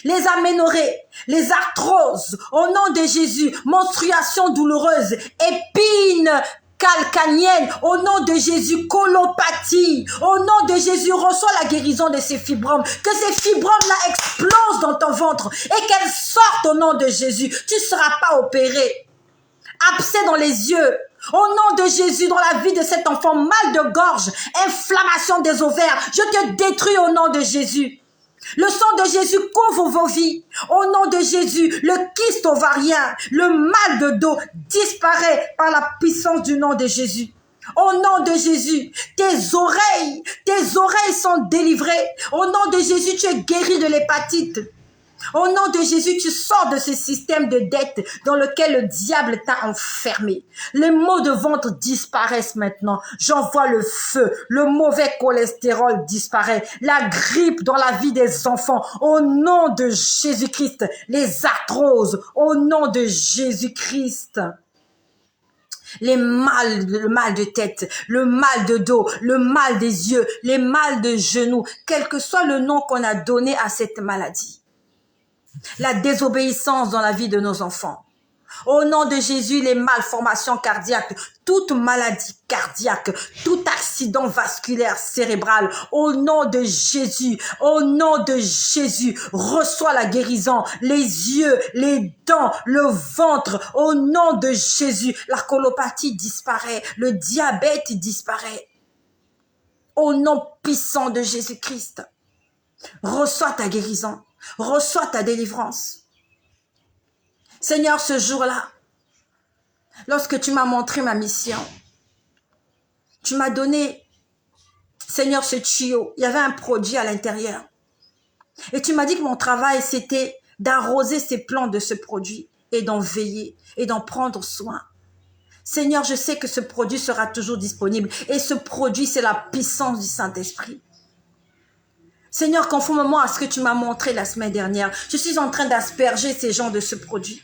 Les aménorrhées, les arthroses, au nom de Jésus, menstruation douloureuse, épines calcaniennes, au nom de Jésus, colopathie, au nom de Jésus, reçois la guérison de ces fibromes, que ces fibromes-là explosent dans ton ventre et qu'elles sortent au nom de Jésus. Tu ne seras pas opéré. Abcès dans les yeux, au nom de Jésus, dans la vie de cet enfant, mal de gorge, inflammation des ovaires, je te détruis au nom de Jésus. Le sang de Jésus couvre vos vies. Au nom de Jésus, le kyste ovarien, le mal de dos disparaît par la puissance du nom de Jésus. Au nom de Jésus, tes oreilles sont délivrées. Au nom de Jésus, tu es guéri de l'hépatite. Au nom de Jésus, tu sors de ce système de dette dans lequel le diable t'a enfermé. Les maux de ventre disparaissent maintenant. J'envoie le feu. Le mauvais cholestérol disparaît. La grippe dans la vie des enfants. Au nom de Jésus-Christ. Les arthroses. Au nom de Jésus-Christ. Le mal de tête, le mal de dos, le mal des yeux, les mal de genoux, quel que soit le nom qu'on a donné à cette maladie. La désobéissance dans la vie de nos enfants. Au nom de Jésus, les malformations cardiaques, toute maladie cardiaque, tout accident vasculaire cérébral, au nom de Jésus, reçois la guérison, les yeux, les dents, le ventre, au nom de Jésus, la colopathie disparaît, le diabète disparaît. Au nom puissant de Jésus-Christ, reçois ta guérison. Reçois ta délivrance. Seigneur, ce jour-là, lorsque tu m'as montré ma mission, tu m'as donné, Seigneur, ce tuyau. Il y avait un produit à l'intérieur. Et tu m'as dit que mon travail, c'était d'arroser ces plantes de ce produit et d'en veiller et d'en prendre soin. Seigneur, je sais que ce produit sera toujours disponible. Et ce produit, c'est la puissance du Saint-Esprit. Seigneur, conformément à ce que tu m'as montré la semaine dernière, je suis en train d'asperger ces gens de ce produit.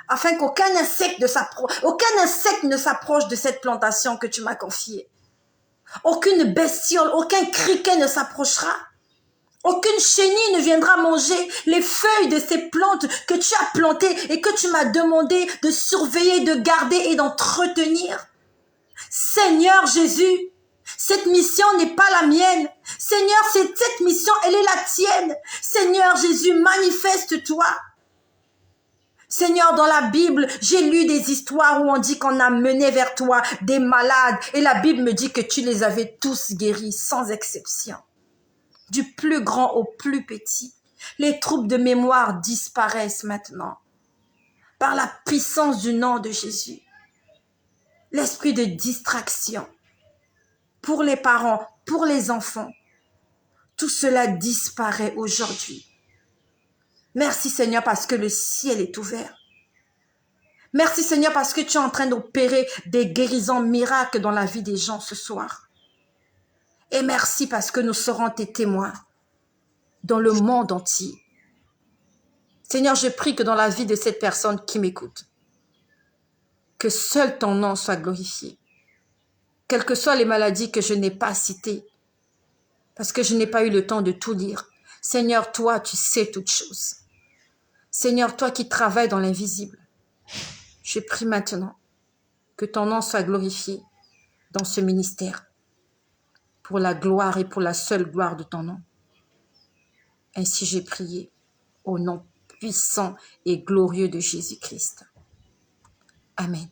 Afin qu'aucun insecte ne s'approche de cette plantation que tu m'as confiée. Aucune bestiole, aucun criquet ne s'approchera. Aucune chenille ne viendra manger les feuilles de ces plantes que tu as plantées et que tu m'as demandé de surveiller, de garder et d'entretenir. Seigneur Jésus, cette mission n'est pas la mienne. Seigneur, cette mission, elle est la tienne. Seigneur Jésus, manifeste-toi. Seigneur, dans la Bible, j'ai lu des histoires où on dit qu'on a mené vers toi des malades. Et la Bible me dit que tu les avais tous guéris, sans exception. Du plus grand au plus petit. Les troubles de mémoire disparaissent maintenant. Par la puissance du nom de Jésus. L'esprit de distraction. pour les parents, pour les enfants. Tout cela disparaît aujourd'hui. Merci Seigneur parce que le ciel est ouvert. Merci Seigneur parce que tu es en train d'opérer des guérisons miracles dans la vie des gens ce soir. Et merci parce que nous serons tes témoins dans le monde entier. Seigneur, je prie que dans la vie de cette personne qui m'écoute, que seul ton nom soit glorifié. Quelles que soient les maladies que je n'ai pas citées, parce que je n'ai pas eu le temps de tout lire. Seigneur, toi, tu sais toutes choses. Seigneur, toi qui travailles dans l'invisible, je prie maintenant que ton nom soit glorifié dans ce ministère, pour la gloire et pour la seule gloire de ton nom. Ainsi j'ai prié, au nom puissant et glorieux de Jésus-Christ. Amen.